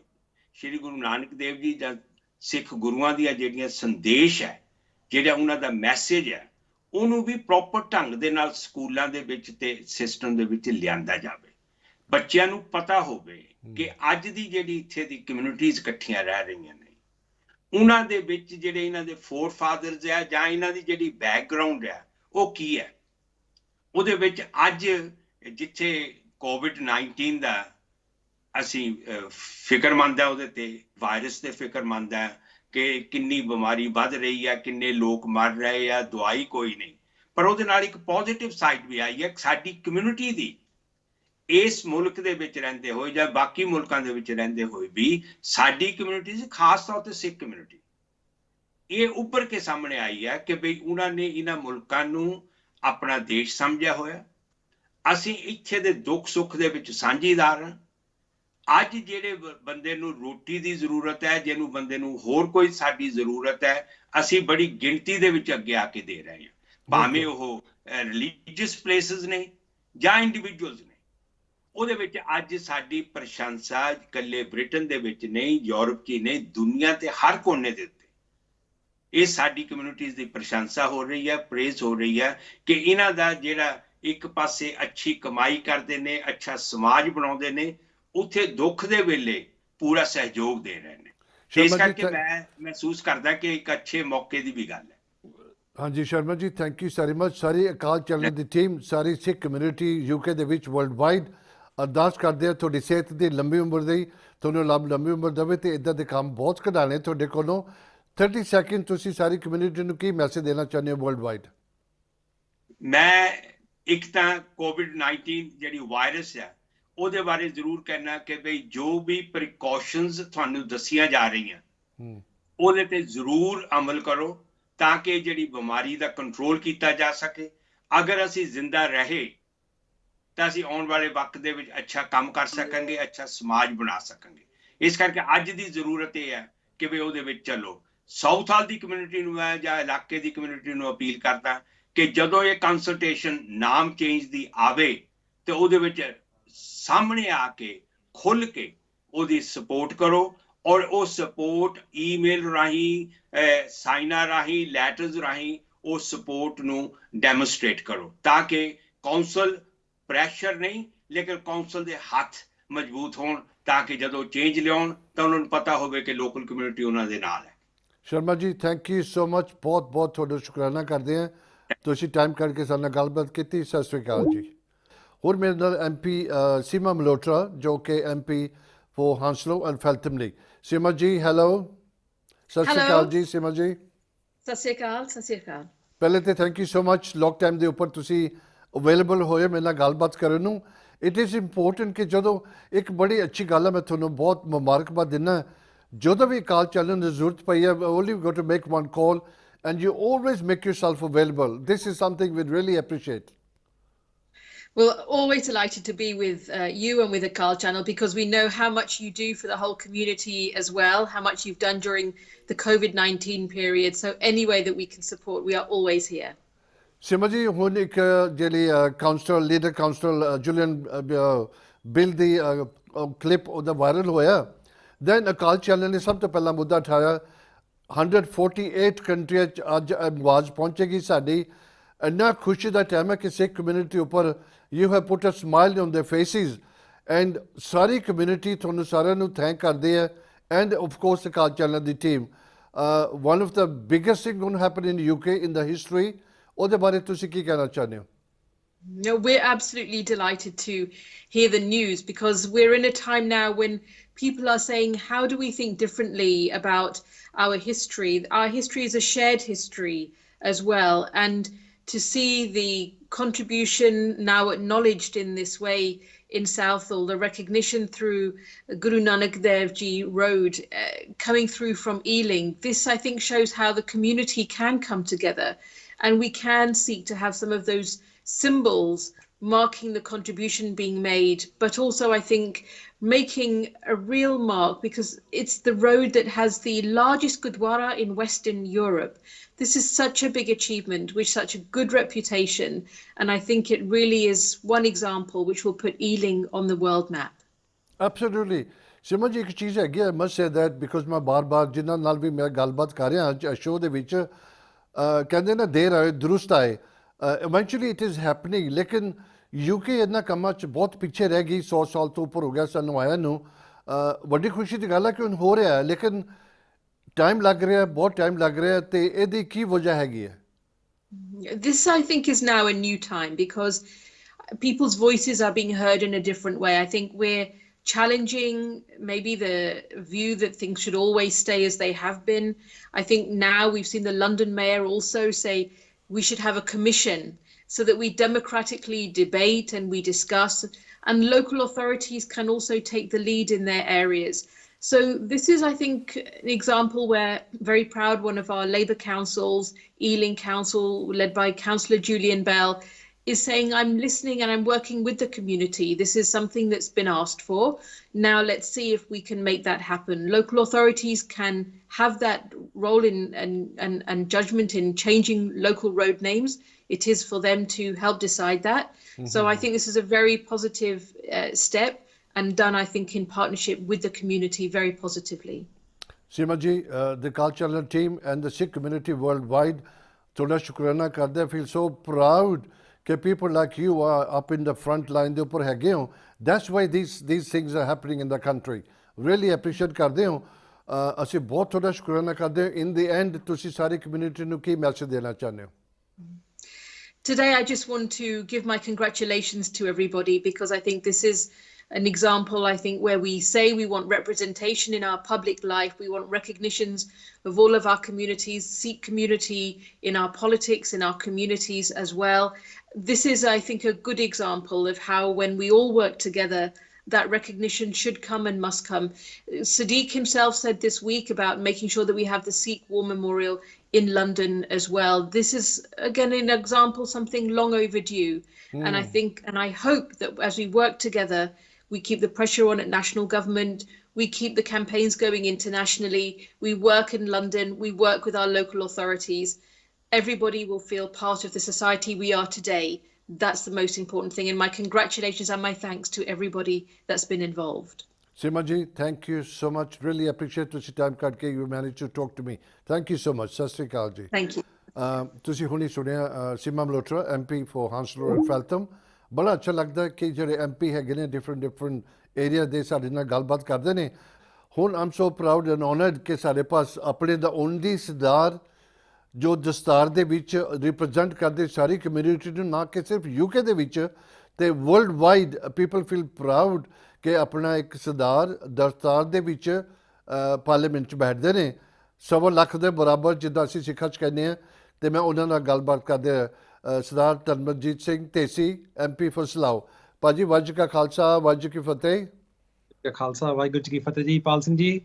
ਸ਼੍ਰੀ ਗੁਰੂ ਨਾਨਕ ਦੇਵ ਜੀ ਜਾਂ ਸਿੱਖ ਗੁਰੂਆਂ ਦੀਆਂ ਜਿਹੜੀਆਂ ਸੰਦੇਸ਼ ਹੈ, ਜਿਹੜਾ ਉਹਨਾਂ ਦਾ ਮੈਸੇਜ ਹੈ, ਉਹਨੂੰ ਵੀ ਪ੍ਰੋਪਰ ਢੰਗ ਦੇ ਨਾਲ ਸਕੂਲਾਂ ਦੇ ਵਿੱਚ ਤੇ ਸਿਸਟਮ ਦੇ ਵਿੱਚ ਲਿਆਂਦਾ ਜਾਵੇ। ਬੱਚਿਆਂ ਨੂੰ ਪਤਾ ਹੋਵੇ ਕਿ ਅੱਜ ਦੀ ਜਿਹੜੀ ਇੱਥੇ ਦੀ ਕਮਿਊਨਿਟੀਜ਼ ਇਕੱਠੀਆਂ ਰਹਿ ਰਹੀਆਂ ਨੇ, ਉਹਨਾਂ ਦੇ ਵਿੱਚ ਜਿਹੜੇ ਇਹਨਾਂ ਦੇ ਫੋਰ ਫਾਦਰਸ ਆ ਜਾਂ ਇਹਨਾਂ ਦੀ ਜਿਹੜੀ ਬੈਕਗਰਾਊਂਡ ਹੈ ਉਹ ਕੀ ਹੈ। ਉਹਦੇ ਵਿੱਚ ਅੱਜ ਜਿੱਥੇ COVID-19 ਦਾ ਅਸੀਂ ਫਿਕਰਮੰਦ ਹੈ, ਉਹਦੇ ਤੇ ਵਾਇਰਸ ਦੇ ਫਿਕਰਮੰਦ ਹੈ ਕਿ ਕਿੰਨੀ ਬਿਮਾਰੀ ਵੱਧ ਰਹੀ ਹੈ, ਕਿੰਨੇ ਲੋਕ ਮਰ ਰਹੇ ਆ, ਦਵਾਈ ਕੋਈ ਨਹੀਂ, ਪਰ ਉਹਦੇ ਨਾਲ ਇੱਕ ਪੋਜ਼ਿਟਿਵ ਸਾਈਡ ਵੀ ਆਈ ਹੈ। ਸਾਡੀ ਕਮਿਊਨਿਟੀ ਦੀ ਇਸ ਮੁਲਕ ਦੇ ਵਿੱਚ ਰਹਿੰਦੇ ਹੋਏ ਜਾਂ ਬਾਕੀ ਮੁਲਕਾਂ ਦੇ ਵਿੱਚ ਰਹਿੰਦੇ ਹੋਏ ਵੀ ਸਾਡੀ ਕਮਿਊਨਿਟੀ, ਖਾਸ ਤੌਰ ਤੇ ਸਿੱਖ ਕਮਿਊਨਿਟੀ, ਇਹ ਉੱਭਰ ਕੇ ਸਾਹਮਣੇ ਆਈ ਹੈ ਕਿ ਬਈ ਉਹਨਾਂ ਨੇ ਇਹਨਾਂ ਮੁਲਕਾਂ ਨੂੰ ਆਪਣਾ ਦੇਸ਼ ਸਮਝਿਆ ਹੋਇਆ। ਅਸੀਂ ਇੱਥੇ ਦੇ ਦੁੱਖ ਸੁੱਖ ਦੇ ਵਿੱਚ ਸਾਂਝੀਦਾਰ ਹਾਂ। ਅੱਜ ਜਿਹੜੇ ਬੰਦੇ ਨੂੰ ਰੋਟੀ ਦੀ ਜ਼ਰੂਰਤ ਹੈ, ਜਿਹਨੂੰ ਬੰਦੇ ਨੂੰ ਹੋਰ ਕੋਈ ਸਾਡੀ ਜ਼ਰੂਰਤ ਹੈ, ਅਸੀਂ ਬੜੀ ਗਿਣਤੀ ਦੇ ਵਿੱਚ ਅੱਗੇ ਆ ਕੇ ਦੇ ਰਹੇ ਹਾਂ, ਭਾਵੇਂ ਉਹ ਰਿਲੀਜੀਅਸ ਪਲੇਸਿਸ ਨੇ ਜਾਂ ਇੰਡੀਵਿਜੂਅਲਸ ਨੇ। ਉਹਦੇ ਵਿੱਚ ਅੱਜ ਸਾਡੀ ਪ੍ਰਸ਼ੰਸਾ ਇਕੱਲੇ ਬ੍ਰਿਟਨ ਦੇ ਵਿੱਚ ਨਹੀਂ, ਯੂਰਪ 'ਚ ਨਹੀਂ, ਦੁਨੀਆ ਤੇ ਹਰ ਕੋਨੇ ਦੇ ਉੱਤੇ ਇਹ ਸਾਡੀ ਕਮਿਊਨਿਟੀਜ਼ ਦੀ ਪ੍ਰਸ਼ੰਸਾ ਹੋ ਰਹੀ ਹੈ, ਪ੍ਰੇਜ਼ ਹੋ ਰਹੀ ਹੈ ਕਿ ਇਹਨਾਂ ਦਾ ਜਿਹੜਾ ਇੱਕ ਪਾਸੇ ਅੱਛੀ ਕਮਾਈ ਕਰਦੇ ਨੇ, ਅੱਛਾ ਸਮਾਜ ਬਣਾਉਂਦੇ ਨੇ, ਉੱਥੇ ਦੁੱਖ ਦੇ ਵੇਲੇ ਪੂਰਾ ਸਹਿਯੋਗ ਦੇ ਰਹੇ ਨੇ। ਇਸ ਕਰਕੇ ਮੈਂ ਮਹਿਸੂਸ ਕਰਦਾ ਕਿ ਇੱਕ ਅੱਛੇ ਮੌਕੇ ਦੀ ਵੀ ਗੱਲ ਹੈ। ਹਾਂਜੀ Sharma ji, thank you Sairi much. Sorry Akal channel ਦੀ ਟੀਮ, ਸਾਰੀ ਸਿੱਖ ਕਮਿਊਨਿਟੀ UK ਦੇ ਵਿੱਚ ਵਰਲਡ ਵਾਈਡ ਅਰਦਾਸ ਕਰਦੇ ਆ ਤੁਹਾਡੀ ਸਿਹਤ ਦੀ ਲੰਬੀ ਉਮਰ ਦੀ, ਤੁਹਾਨੂੰ ਲੰਬੀ ਉਮਰ ਦੇਵੇ ਤੇ ਇੱਦਾਂ ਦੇ ਕੰਮ ਬਹੁਤ ਕਢਾਣੇ ਤੁਹਾਡੇ ਕੋਲੋਂ। 30 ਸੈਕਿੰਡ ਤੁਸੀਂ ਸਾਰੀ ਕਮਿਊਨਿਟੀ ਨੂੰ ਕੀ ਮੈਸੇਜ ਦੇਣਾ ਚਾਹੁੰਦੇ ਹੋ ਵਰਲਡ ਵਾਈਡ? ਮੈਂ ਇੱਕ ਤਾਂ COVID-19 ਜਿਹੜੀ ਵਾਇਰਸ ਹੈ ਉਹਦੇ ਬਾਰੇ ਜ਼ਰੂਰ ਕਹਿਣਾ ਕਿ ਬਈ ਜੋ ਵੀ ਪ੍ਰੀਕਾਸ਼ਨਸ ਤੁਹਾਨੂੰ ਦੱਸੀਆਂ ਜਾ ਰਹੀਆਂ ਉਹਦੇ ਤੇ ਜ਼ਰੂਰ ਅਮਲ ਕਰੋ ਤਾਂ ਕਿ ਜਿਹੜੀ ਬਿਮਾਰੀ ਦਾ ਕੰਟਰੋਲ ਕੀਤਾ ਜਾ ਸਕੇ। ਅਗਰ ਅਸੀਂ ਜ਼ਿੰਦਾ ਰਹੇ ਤਾਂ ਅਸੀਂ ਆਉਣ ਵਾਲੇ ਵਕਤ ਦੇ ਵਿੱਚ ਅੱਛਾ ਕੰਮ ਕਰ ਸਕਾਂਗੇ, ਅੱਛਾ ਸਮਾਜ ਬਣਾ ਸਕਾਂਗੇ। ਇਸ ਕਰਕੇ ਅੱਜ ਦੀ ਜ਼ਰੂਰਤ ਇਹ ਹੈ ਕਿ ਵੀ ਉਹਦੇ ਵਿੱਚ ਚੱਲੋ। ਸਾਊਥ ਹਾਲ ਦੀ ਕਮਿਊਨਿਟੀ ਨੂੰ ਹੈ ਜਾਂ ਇਲਾਕੇ ਦੀ ਕਮਿਊਨਿਟੀ ਨੂੰ ਅਪੀਲ ਕਰਦਾ ਕਿ ਜਦੋਂ ਇਹ ਕੰਸਲਟੇਸ਼ਨ ਨਾਮ ਚੇਂਜ ਦੀ ਆਵੇ ਤੇ ਉਹਦੇ ਵਿੱਚ ਸਾਹਮਣੇ ਆ ਕੇ ਖੁੱਲ੍ਹ ਕੇ ਉਹਦੀ ਸਪੋਰਟ ਕਰੋ, ਔਰ ਉਹ ਸਪੋਰਟ ਈਮੇਲ ਰਾਹੀਂ, ਸਾਈਨਾਂ ਰਾਹੀਂ, ਲੈਟਰਸ ਰਾਹੀਂ ਉਹ ਸਪੋਰਟ ਨੂੰ ਡੈਮੋਸਟ੍ਰੇਟ ਕਰੋ, ਤਾਂ ਕਿ ਕੌਂਸਲ ਪ੍ਰੈਸ਼ਰ ਨਹੀਂ ਲੇਕਿਨ ਕੌਂਸਲ ਦੇ ਹੱਥ ਮਜ਼ਬੂਤ ਹੋਣ, ਤਾਂ ਕਿ ਜਦੋਂ ਚੇਂਜ ਲਿਆਉਣ ਤਾਂ ਉਹਨਾਂ ਨੂੰ ਪਤਾ ਹੋਵੇ ਕਿ ਲੋਕਲ ਕਮਿਊਨਿਟੀ ਉਹਨਾਂ ਦੇ ਨਾਲ ਹੈ। Sharma ji, thank you so much, ਬਹੁਤ ਬਹੁਤ ਤੁਹਾਡਾ ਸ਼ੁਕਰਾਨਾ ਕਰਦੇ ਹਾਂ, ਤੁਸੀਂ ਟਾਈਮ ਕੱਢ ਕੇ ਸਾਡੇ ਨਾਲ ਗੱਲਬਾਤ ਕੀਤੀ। ਸਤਿ ਸ਼੍ਰੀ ਅਕਾਲ ਜੀ। ਹੋਰ ਮੇਰੇ ਨਾਲ MP ਸੀਮਾ ਮਲਹੋਤਰਾ, ਜੋ ਕਿ MP ਫੋਰ ਹਾਂਸਲੋ ਐਂਡ ਫੈਲਥਮ ਨੇ। ਸੀਮਾ ਜੀ, ਹੈਲੋ। ਸਤਿ ਸ਼੍ਰੀ ਅਕਾਲ ਜੀ ਸੀਮਾ ਜੀ। ਸਤਿ ਸ਼੍ਰੀ ਅਕਾਲ। ਸਤਿ ਸ਼੍ਰੀ ਅਕਾਲ। ਪਹਿਲੇ ਤੇ thank you so much, long time ਦੇ ਉੱਪਰ ਤੁਸੀਂ ਅਵੇਲੇਬਲ ਹੋਏ ਮੇਰੇ ਨਾਲ ਗੱਲਬਾਤ ਕਰਨ ਨੂੰ। ਇਟ ਇਜ਼ ਇੰਪੋਰਟੈਂਟ ਕਿ ਜਦੋਂ ਇੱਕ ਬੜੀ ਅੱਛੀ ਗੱਲ ਹੈ, ਮੈਂ ਤੁਹਾਨੂੰ ਬਹੁਤ ਮੁਬਾਰਕਬਾਦ ਦਿੰਦਾ, ਜਦੋਂ ਵੀ ਅਕਾਲ ਚੈਨਲ ਦੀ ਜ਼ਰੂਰਤ ਪਈ ਹੈ, only go to make one call and you always make yourself available. This is something we'd really appreciate. Well, always delighted to be with you and with Akaal Channel, because we know how much you do for the whole community as well, how much you've done during the COVID-19 period. So any way that we can support, we are always here. Seema ji, ਹੁਣ ਇੱਕ ਜਿਹੜੀ councillor, leader councillor Julian Bill ਦੀ clip ਉਹਦਾ viral ਹੋਇਆ, then Akal channel ਨੇ ਸਭ ਤੋਂ ਪਹਿਲਾਂ ਮੁੱਦਾ ਉਠਾਇਆ 148 ਕੰਟਰੀਆਂ 'ਚ ਅੱਜ ਆਵਾਜ਼ ਪਹੁੰਚੇਗੀ ਸਾਡੀ। ਇੰਨਾ ਖੁਸ਼ੀ ਦਾ ਟਾਈਮ ਹੈ ਕਿ ਸਿੱਖ ਕਮਿਊਨਿਟੀ ਉੱਪਰ you have put a smile on their faces, and ਸਾਰੀ ਕਮਿਊਨਿਟੀ ਤੁਹਾਨੂੰ ਸਾਰਿਆਂ ਨੂੰ ਥੈਂਕ ਕਰਦੀ ਹੈ, and of course Akal channel ਦੀ team. One of the biggest thing going happen in UK in the history, ਉਹਦੇ ਬਾਰੇ ਤੁਸੀਂ ਕੀ ਕਹਿਣਾ ਚਾਹੁੰਦੇ ਹੋ? No, we're absolutely delighted to hear the news, because we're in a time now when people are saying, how do we think differently about our history? Our history is a shared history as well, and to see the contribution now acknowledged in this way in Southall, the recognition through Guru Nanak Dev Ji Road coming through from Ealing, this I think shows how the community can come together, and we can seek to have some of those symbols marking the contribution being made, but also I think making a real mark, because it's the road that has the largest gurdwara in Western Europe. This is such a big achievement with such a good reputation, and I think it really is one example which will put Ealing on the world map. Absolutely. Seema ji, ਇੱਕ ਚੀਜ਼ ਹੈਗੀ, I must say that, because ਮੈਂ ਬਾਰ-ਬਾਰ ਜਿਨ੍ਹਾਂ ਨਾਲ ਵੀ ਮੈਂ ਗੱਲਬਾਤ ਕਰ ਰਿਹਾ ਅੱਜ ਸ਼ੋਅ ਦੇ ਵਿੱਚ, ਕਹਿੰਦੇ ਨਾ ਦੇਰ ਆਏ ਦਰੁਸਤ ਆਏ, ਇਵੈਂਚੁਅਲੀ ਇਟ ਇਜ਼ ਹੈਪਨਿੰਗ, ਲੇਕਿਨ UK ਇਹਨਾਂ ਕੰਮਾਂ 'ਚ ਬਹੁਤ ਪਿੱਛੇ ਰਹਿ ਗਈ। 100 ਸਾਲ ਤੋਂ ਉੱਪਰ ਹੋ ਗਿਆ ਸਾਨੂੰ ਆਇਆ ਨੂੰ। ਵੱਡੀ ਖੁਸ਼ੀ ਦੀ ਗੱਲ ਹੈ ਕਿ ਹੁਣ ਹੋ ਰਿਹਾ ਹੈ, ਲੇਕਿਨ ਟਾਈਮ ਲੱਗ ਰਿਹਾ, ਬਹੁਤ ਟਾਈਮ ਲੱਗ ਰਿਹਾ, ਤੇ ਇਹਦੀ ਕੀ ਵਜ੍ਹਾ ਹੈਗੀ ਹੈ? This I think is now a new time, because people's voices are being heard in a different way. I think we're challenging maybe the view that things should always stay as they have been. I think now we've seen the London mayor also say we should have a commission so that we democratically debate and we discuss, and local authorities can also take the lead in their areas. So this is, I think, an example where, very proud, one of our Labour councils, Ealing Council, led by Councillor Julian Bell, is saying, I'm listening and I'm working with the community. This is something that's been asked for. Now let's see if we can make that happen. Local authorities can have that role in and judgment in changing local road names. It is for them to help decide that. So I think this is a very positive step, and done, I think, in partnership with the community very positively. Seema ji, the Akaal Channel team and the Sikh community worldwide, ਤੁਹਾਡਾ ਸ਼ੁਕਰਾਨਾ ਕਰਦੇ ਆ। Feel so proud that people like you are up in the front line ਦੇ ਉੱਪਰ ਹੈਗੇ ਹੋ. That's why these things are happening in the country. Really appreciate ਕਰਦੇ ਹੋ। ਅਸੀਂ ਬਹੁਤ ਤੁਹਾਡਾ ਸ਼ੁਕਰਾਨਾ ਕਰਦੇ ਹਾਂ। In the end, ਤੁਸੀਂ ਸਾਰੀ community ਨੂੰ ਕੀ ਮੈਸੇਜ ਦੇਣਾ ਚਾਹੁੰਦੇ ਹੋ? Today, I just want to give my congratulations to everybody, because I think this is an example, I think, where we say we want representation in our public life. We want recognitions of all of our communities, Sikh community in our politics, in our communities as well. This is, I think, a good example of how, when we all work together, that recognition should come and must come. Sadiq himself said this week about making sure that we have the Sikh War Memorial in London as well. This is, again, an example, something long overdue. And I think, and I hope that as we work together, we keep the pressure on at national government, we keep the campaigns going internationally, we work in London, we work with our local authorities. Everybody will feel part of the society we are today. That's the most important thing. And my congratulations and my thanks to everybody that's been involved. Seema ji, thank you so much. Really appreciate ਤੁਸੀਂ time ਕੱਢ ਕੇ you managed to talk to me. Thank you so much. ਸਤਿ ਸ਼੍ਰੀ ਅਕਾਲ ਜੀ. Thank you. ਤੁਸੀਂ ਹੁਣੀ ਸੁਣਿਆ ਸੀਮਾ Malhotra MP for Hounslow and Feltham. ਬੜਾ ਅੱਛਾ ਲੱਗਦਾ ਕਿ ਜਿਹੜੇ MP ਹੈਗੇ ਨੇ ਡਿਫਰੈਂਟ ਏਰੀਆ ਦੇ ਸਾਡੇ ਨਾਲ ਗੱਲਬਾਤ ਕਰਦੇ ਨੇ. ਹੁਣ ਆਮ ਸੋ ਪ੍ਰਾਊਡ ਐਂਡ ਆਨਰਡ ਕਿ ਸਾਡੇ ਪਾਸ ਆਪਣੇ ਦਾ ਓਨਲੀ ਸਰਦਾਰ ਜੋ ਦਸਤਾਰ ਦੇ ਵਿੱਚ ਰਿਪਰੈਜ਼ੈਂਟ ਕਰਦੇ ਸਾਰੀ ਕਮਿਊਨਿਟੀ ਨੂੰ, ਨਾ ਕਿ ਸਿਰਫ UK ਦੇ ਵਿੱਚ ਤੇ world wide people feel proud ਕਿ ਆਪਣਾ ਇੱਕ ਸਰਦਾਰ ਦਸਤਾਰ ਦੇ ਵਿੱਚ ਪਾਰਲੀਮੈਂਟ 'ਚ ਬੈਠਦੇ ਨੇ. 1.25 ਲੱਖ ਦੇ ਬਰਾਬਰ ਜਿੱਦਾਂ ਅਸੀਂ ਸਿੱਖਾਂ 'ਚ ਕਹਿੰਦੇ ਹਾਂ. ਤੇ ਮੈਂ ਉਹਨਾਂ ਨਾਲ ਗੱਲਬਾਤ ਕਰਦੇ ਸਰਦਾਰ ਤਨਮਨਜੀਤ ਸਿੰਘ ਢੇਸੀ MP for ਸਲਾਓ. ਭਾਜੀ ਵਾਹਿਗੁਰੂ ਕਾ ਖਾਲਸਾ ਵਾਹਿਗੁਰੂ ਕੀ ਫਤਿਹ. ਖਾਲਸਾ ਵਾਹਿਗੁਰੂ ਜੀ ਕੀ ਫਤਿਹ ਜੀ. ਪਾਲ ਸਿੰਘ ਜੀ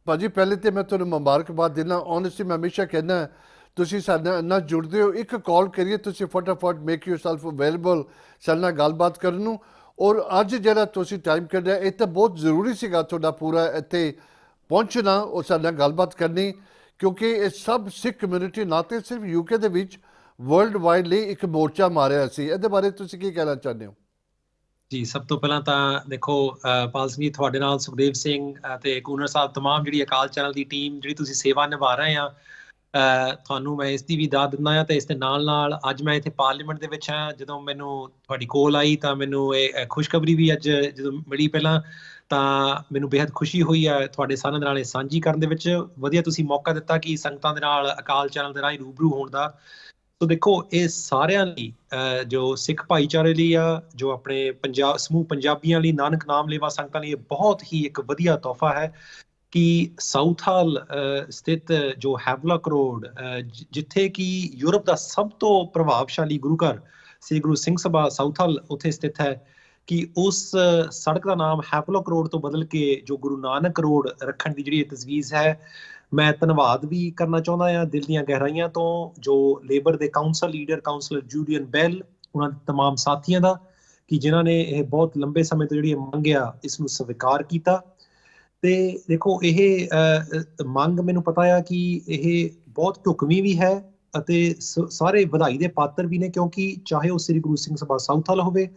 ਭਾਜੀ ਪਹਿਲੇ ਤੇ ਮੈਂ ਤੁਹਾਨੂੰ ਮੁਬਾਰਕਬਾਦ ਦਿੰਦਾ. ਓਨੈਸਟਲੀ ਮੈਂ ਹਮੇਸ਼ਾ ਕਹਿੰਦਾ ਤੁਸੀਂ ਸਾਡੇ ਨਾਲ ਇੰਨਾ ਜੁੜਦੇ ਹੋ. ਇੱਕ ਕਾਲ ਕਰੀਏ ਤੁਸੀਂ ਫਟਾਫਟ ਮੇਕ ਯੂਰਸੈਲਫ ਅਵੇਲੇਬਲ ਸਾਡੇ ਨਾਲ ਗੱਲਬਾਤ ਕਰਨ ਨੂੰ. ਔਰ ਅੱਜ ਜਿਹੜਾ ਤੁਸੀਂ ਟਾਈਮ ਕੱਢਿਆ ਇਹ ਤਾਂ ਬਹੁਤ ਜ਼ਰੂਰੀ ਸੀਗਾ ਤੁਹਾਡਾ ਪੂਰਾ ਇੱਥੇ ਪਹੁੰਚਣਾ ਔਰ ਸਾਡੇ ਨਾਲ ਗੱਲਬਾਤ ਕਰਨੀ, ਕਿਉਂਕਿ ਇਹ ਸਭ ਸਿੱਖ ਕਮਿਊਨਿਟੀ ਨਾ ਤੇ ਸਿਰਫ UK ਦੇ ਵਿੱਚ ਵਰਲਡ ਵਾਈਡ ਲਈ ਇੱਕ ਮੋਰਚਾ ਮਾਰਿਆ ਸੀ. ਇਹਦੇ ਬਾਰੇ ਤੁਸੀਂ ਕੀ ਕਹਿਣਾ ਚਾਹੁੰਦੇ ਹੋ? ਜੀ ਸਭ ਤੋਂ ਪਹਿਲਾਂ ਤਾਂ ਦੇਖੋ ਪਾਲ ਸਿੰਘ ਜੀ, ਤੁਹਾਡੇ ਨਾਲ ਸੁਖਦੇਵ ਸਿੰਘ ਤੇ ਕੂਨਰ ਸਾਹਿਬ, ਤਮਾਮ ਜਿਹੜੀ ਅਕਾਲ ਚੈਨਲ ਦੀ ਟੀਮ ਜਿਹੜੀ ਤੁਸੀਂ ਸੇਵਾ ਨਿਭਾ ਰਹੇ ਆ, ਤੁਹਾਨੂੰ ਮੈਂ ਇਸ ਦੀ ਵੀ ਦਾਦ ਦਿੰਦਾ ਹਾਂ. ਤੇ ਇਸ ਦੇ ਨਾਲ ਅੱਜ ਮੈਂ ਇੱਥੇ ਪਾਰਲੀਮੈਂਟ ਦੇ ਵਿੱਚ ਹਾਂ. ਜਦੋਂ ਮੈਨੂੰ ਤੁਹਾਡੀ ਕੋਲ ਆਈ ਤਾਂ ਮੈਨੂੰ ਇਹ ਖੁਸ਼ਖਬਰੀ ਵੀ ਅੱਜ ਜਦੋਂ ਮਿਲੀ ਪਹਿਲਾਂ ਤਾਂ ਮੈਨੂੰ ਬੇहद ਖੁਸ਼ੀ ਹੋਈ ਹੈ ਤੁਹਾਡੇ ਸਾਰਿਆਂ ਦੇ ਨਾਲ ਇਹ ਸਾਂਝੀ ਕਰਨ ਦੇ ਵਿੱਚ. ਵਧੀਆ ਤੁਸੀਂ ਮੌਕਾ ਦਿੱਤਾ ਕਿ ਸੰਗਤਾਂ ਦੇ ਨਾਲ ਅਕਾਲ ਚੈਨਲ ਦੇ ਰਾਹੀਂ ਰੂਬਰੂ ਹੋਣ ਦਾ. ਸੋ ਦੇਖੋ ਇਹ ਸਾਰਿਆਂ ਲਈ ਜੋ ਸਿੱਖ ਭਾਈਚਾਰੇ ਲਈ ਆ, ਜੋ ਆਪਣੇ ਸਮੂਹ ਪੰਜਾਬੀਆਂ ਲਈ, ਨਾਨਕ ਨਾਮ ਲੇਵਾ ਸੰਗਤਾਂ ਲਈ ਇਹ ਬਹੁਤ ਹੀ ਇੱਕ ਵਧੀਆ ਤੋਹਫਾ ਹੈ ਕਿ ਸਾਊਥ ਹਾਲ ਸਥਿਤ ਜੋ ਹੈਵਲਕ ਰੋਡ, ਜਿੱਥੇ ਕਿ ਯੂਰਪ ਦਾ ਸਭ ਤੋਂ ਪ੍ਰਭਾਵਸ਼ਾਲੀ ਗੁਰੂ ਘਰ ਸ੍ਰੀ ਗੁਰੂ ਸਿੰਘ ਸਭਾ ਸਾਊਥ ਹਾਲ ਉੱਥੇ ਸਥਿਤ ਹੈ, ਕਿ ਉਸ ਸੜਕ ਦਾ ਨਾਮ ਹੈਵਲਕ ਰੋਡ ਤੋਂ ਬਦਲ ਕੇ ਜੋ ਗੁਰੂ ਨਾਨਕ ਰੋਡ ਰੱਖਣ ਦੀ ਜਿਹੜੀ ਤਜਵੀਜ਼ ਹੈ, ਮੈਂ ਧੰਨਵਾਦ ਵੀ ਕਰਨਾ ਚਾਹੁੰਦਾ ਹਾਂ ਦਿਲ ਦੀਆਂ ਗਹਿਰਾਈਆਂ ਤੋਂ ਜੋ ਲੇਬਰ ਦੇ ਕਾਉਂਸਲ ਲੀਡਰ ਕਾਉਂਸਲਰ ਜੂਲੀਅਨ ਬੈਲ, ਉਹਨਾਂ ਦੇ ਤਮਾਮ ਸਾਥੀਆਂ ਦਾ, ਕਿ ਜਿਨ੍ਹਾਂ ਨੇ ਇਹ ਬਹੁਤ ਲੰਬੇ ਸਮੇਂ ਤੋਂ ਜਿਹੜੀ ਮੰਗ ਆ ਇਸ ਨੂੰ ਸਵੀਕਾਰ ਕੀਤਾ. ਤੇ ਦੇਖੋ ਇਹ ਮੰਗ ਮੈਨੂੰ ਪਤਾ ਆ ਕਿ ਇਹ ਬਹੁਤ ਢੁਕਵੀਂ ਵੀ ਹੈ ਅਤੇ ਸਾਰੇ ਵਧਾਈ ਦੇ ਪਾਤਰ ਵੀ ਨੇ, ਕਿਉਂਕਿ ਚਾਹੇ ਉਹ ਸ੍ਰੀ ਗੁਰੂ ਸਿੰਘ ਸਭਾ ਸਾਊਥ ਹਾਲ ਹੋਵੇ,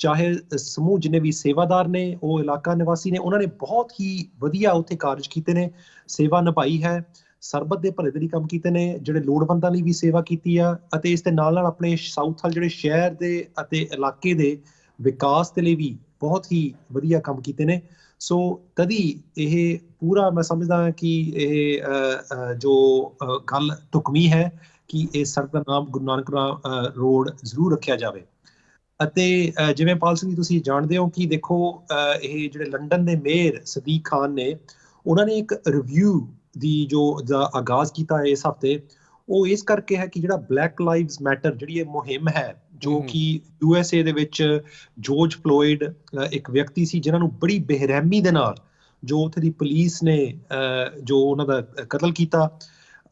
ਚਾਹੇ ਸਮੂਹ ਜਿੰਨੇ ਵੀ ਸੇਵਾਦਾਰ ਨੇ, ਉਹ ਇਲਾਕਾ ਨਿਵਾਸੀ ਨੇ, ਉਹਨਾਂ ਨੇ ਬਹੁਤ ਹੀ ਵਧੀਆ ਉੱਥੇ ਕਾਰਜ ਕੀਤੇ ਨੇ, ਸੇਵਾ ਨਿਭਾਈ ਹੈ, ਸਰਬਤ ਦੇ ਭਲੇ ਦੇ ਲਈ ਕੰਮ ਕੀਤੇ ਨੇ, ਜਿਹੜੇ ਲੋੜਵੰਦਾਂ ਲਈ ਵੀ ਸੇਵਾ ਕੀਤੀ ਆ, ਅਤੇ ਇਸ ਦੇ ਨਾਲ ਆਪਣੇ ਸਾਊਥ ਹਾਲ ਜਿਹੜੇ ਸ਼ਹਿਰ ਦੇ ਅਤੇ ਇਲਾਕੇ ਦੇ ਵਿਕਾਸ ਦੇ ਲਈ ਵੀ ਬਹੁਤ ਹੀ ਵਧੀਆ ਕੰਮ ਕੀਤੇ ਨੇ. ਸੋ ਤਦੀ ਇਹ ਪੂਰਾ ਮੈਂ ਸਮਝਦਾ ਹਾਂ ਕਿ ਇਹ ਜੋ ਗੱਲ ਢੁਕਵੀਂ ਹੈ ਕਿ ਇਹ ਸੜਕ ਦਾ ਨਾਮ ਗੁਰੂ ਨਾਨਕ ਰੋਡ ਜ਼ਰੂਰ ਰੱਖਿਆ ਜਾਵੇ. ਅਤੇ ਜਿਵੇਂ ਪਾਲ ਸਿੰਘ ਜੀ ਤੁਸੀਂ ਜਾਣਦੇ ਹੋ ਕਿ ਦੇਖੋ ਇਹ ਜਿਹੜੇ ਲੰਡਨ ਦੇ ਮੇਅਰ ਸਦੀਕ ਖਾਨ ਨੇ, ਉਹਨਾਂ ਨੇ ਇੱਕ ਰਿਵਿਊ ਦੀ ਦਾ ਆਗਾਜ਼ ਕੀਤਾ ਇਸ ਹਫ਼ਤੇ. ਉਹ ਇਸ ਕਰਕੇ ਹੈ ਕਿ ਜਿਹੜਾ ਬਲੈਕ ਲਾਈਵਜ਼ ਮੈਟਰ ਜਿਹੜੀ ਇਹ ਮੁਹਿੰਮ ਹੈ, ਜੋ ਕਿ USA ਦੇ ਵਿੱਚ ਜੋਰਜ ਫਲੋਇਡ ਇੱਕ ਵਿਅਕਤੀ ਸੀ ਜਿਨ੍ਹਾਂ ਨੂੰ ਬੜੀ ਬੇਰਹਿਮੀ ਦੇ ਨਾਲ ਜੋ ਉੱਥੇ ਦੀ ਪੁਲਿਸ ਨੇ ਜੋ ਉਹਨਾਂ ਦਾ ਕਤਲ ਕੀਤਾ,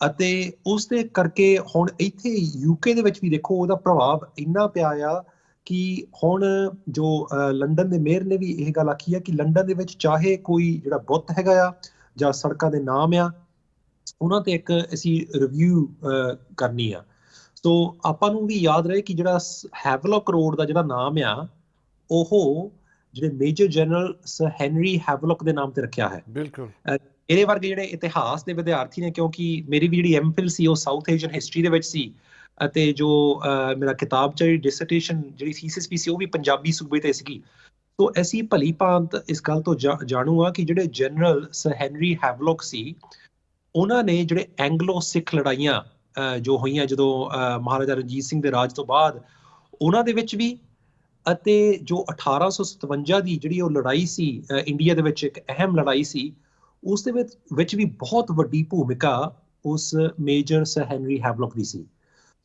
ਅਤੇ ਉਸ ਦੇ ਕਰਕੇ ਹੁਣ ਇੱਥੇ UK ਦੇ ਵਿੱਚ ਵੀ ਦੇਖੋ ਉਹਦਾ ਪ੍ਰਭਾਵ ਇੰਨਾ ਪਿਆ ਆ ਕਿ ਹੁਣ ਜੋ ਲੰਡਨ ਦੇ ਮੇਅਰ ਨੇ ਵੀ ਇਹ ਗੱਲ ਆਖੀ ਆ ਕਿ ਲੰਡਨ ਦੇ ਵਿੱਚ ਚਾਹੇ ਕੋਈ ਜਿਹੜਾ ਬੁੱਤ ਹੈਗਾ ਆ ਜਾਂ ਸੜਕਾਂ ਦੇ ਨਾਮ ਆ, ਉਹਨਾਂ ਤੇ ਇੱਕ ਅਸੀਂ ਰਿਵਿਊ ਕਰਨੀ ਆ. ਸੋ ਆਪਾਂ ਨੂੰ ਵੀ ਯਾਦ ਰਹੇ ਕਿ ਜਿਹੜਾ ਹੈਵਲਕ ਰੋਡ ਦਾ ਜਿਹੜਾ ਨਾਮ ਆ ਉਹ ਜਿਹੜੇ major general sir Henry Havelock ਦੇ ਨਾਮ ਤੇ ਰੱਖਿਆ ਹੈ. ਬਿਲਕੁਲ ਇਹਦੇ ਵਰਗੇ ਜਿਹੜੇ ਇਤਿਹਾਸ ਦੇ ਵਿਦਿਆਰਥੀ ਨੇ, ਕਿਉਂਕਿ ਮੇਰੀ ਵੀ ਜਿਹੜੀ ਐਮਫਿਲ ਸੀ ਉਹ ਸਾਊਥ ਏਸ਼ੀਅਨ ਹਿਸਟਰੀ ਦੇ ਵਿੱਚ ਸੀ, ਅਤੇ ਜੋ ਮੇਰਾ ਕਿਤਾਬ 'ਚ ਡਿਸਰਟੇਸ਼ਨ ਜਿਹੜੀ ਥੀਸਿਸ ਵੀ ਸੀ ਉਹ ਵੀ ਪੰਜਾਬੀ ਸੂਬੇ ਤੇ ਸੀਗੀ. ਸੋ ਅਸੀਂ ਭਲੀ ਭਾਂਤ ਇਸ ਗੱਲ ਤੋਂ ਜਾਣੂ ਆ ਕਿ ਜਿਹੜੇ ਜਨਰਲ ਸਰ ਹੈਨਰੀ ਹੈਵਲਕ ਸੀ, ਉਹਨਾਂ ਨੇ ਜਿਹੜੇ ਐਂਗਲੋ ਸਿੱਖ ਲੜਾਈਆਂ ਜੋ ਹੋਈਆਂ ਜਦੋਂ ਮਹਾਰਾਜਾ ਰਣਜੀਤ ਸਿੰਘ ਦੇ ਰਾਜ ਤੋਂ ਬਾਅਦ, ਉਹਨਾਂ ਦੇ ਵਿੱਚ ਵੀ, ਅਤੇ ਜੋ 1857 ਦੀ ਜਿਹੜੀ ਉਹ ਲੜਾਈ ਸੀ ਇੰਡੀਆ ਦੇ ਵਿੱਚ ਇੱਕ ਅਹਿਮ ਲੜਾਈ ਸੀ, ਉਸ ਦੇ ਵਿੱਚ ਵੀ ਬਹੁਤ ਵੱਡੀ ਭੂਮਿਕਾ ਉਸ ਮੇਜਰ ਸਰ ਹੈਨਰੀ ਹੈਵਲਕ ਦੀ ਸੀ.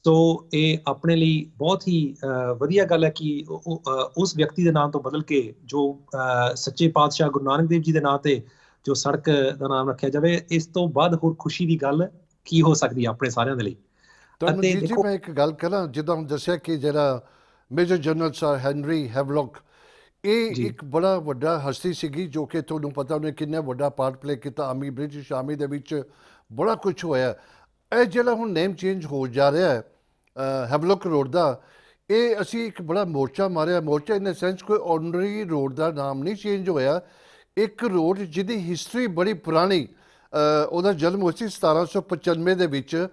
ਸੋ ਇਹ ਆਪਣੇ ਲਈ ਬਹੁਤ ਹੀ ਵਧੀਆ ਗੱਲ ਹੈ ਕਿ ਉਸ ਵਿਅਕਤੀ ਦੇ ਨਾਮ ਤੋਂ ਬਦਲ ਕੇ ਜੋ ਸੱਚੇ ਪਾਤਸ਼ਾਹ ਗੁਰੂ ਨਾਨਕ ਦੇਵ ਜੀ ਦੇ ਨਾਂ ਤੇ ਜੋ ਸੜਕ ਦਾ ਨਾਮ ਰੱਖਿਆ ਜਾਵੇ। ਇਸ ਤੋਂ ਬਾਅਦ ਹੋਰ ਖੁਸ਼ੀ ਦੀ ਗੱਲ ਕੀ ਹੋ ਸਕਦੀ ਹੈ ਆਪਣੇ ਸਾਰਿਆਂ ਦੇ ਲਈ। ਤਨਮਨਜੀਤ ਜੀ, ਮੈਂ ਇੱਕ ਗੱਲ ਕਰਾਂ, ਜਿੱਦਾਂ ਹੁਣ ਦੱਸਿਆ ਕਿ ਜਿਹੜਾ major general sir Henry Havelock, ਇਹ ਇੱਕ ਬੜਾ ਵੱਡਾ ਹਸਤੀ ਸੀਗੀ ਜੋ ਕਿ ਤੁਹਾਨੂੰ ਪਤਾ ਉਹਨੇ ਕਿੰਨਾ ਵੱਡਾ ਪਾਰਟ ਪਲੇ ਕੀਤਾ ਆਰਮੀ, ਬ੍ਰਿਟਿਸ਼ ਆਰਮੀ ਦੇ ਵਿੱਚ ਬੜਾ ਕੁਝ ਹੋਇਆ। ਇਹ ਜਿਹੜਾ ਹੁਣ ਨੇਮ ਚੇਂਜ ਹੋ ਜਾ ਰਿਹਾ ਹੈ ਹੈਵਲੌਕ ਰੋਡ ਦਾ, ਇਹ ਅਸੀਂ ਇੱਕ ਬੜਾ ਮੋਰਚਾ ਮਾਰਿਆ। ਮੋਰਚਾ ਇਨ ਦ ਸੈਂਸ ਕੋਈ ਆਰਡੀਨਰੀ ਰੋਡ ਦਾ ਨਾਮ ਨਹੀਂ ਚੇਂਜ ਹੋਇਆ, ਇੱਕ ਰੋਡ ਜਿਹਦੀ ਹਿਸਟਰੀ ਬੜੀ ਪੁਰਾਣੀ, ਉਹਦਾ ਜਨਮ ਹੋਇਆ ਸੀ 1795 ਦੇ ਵਿੱਚ।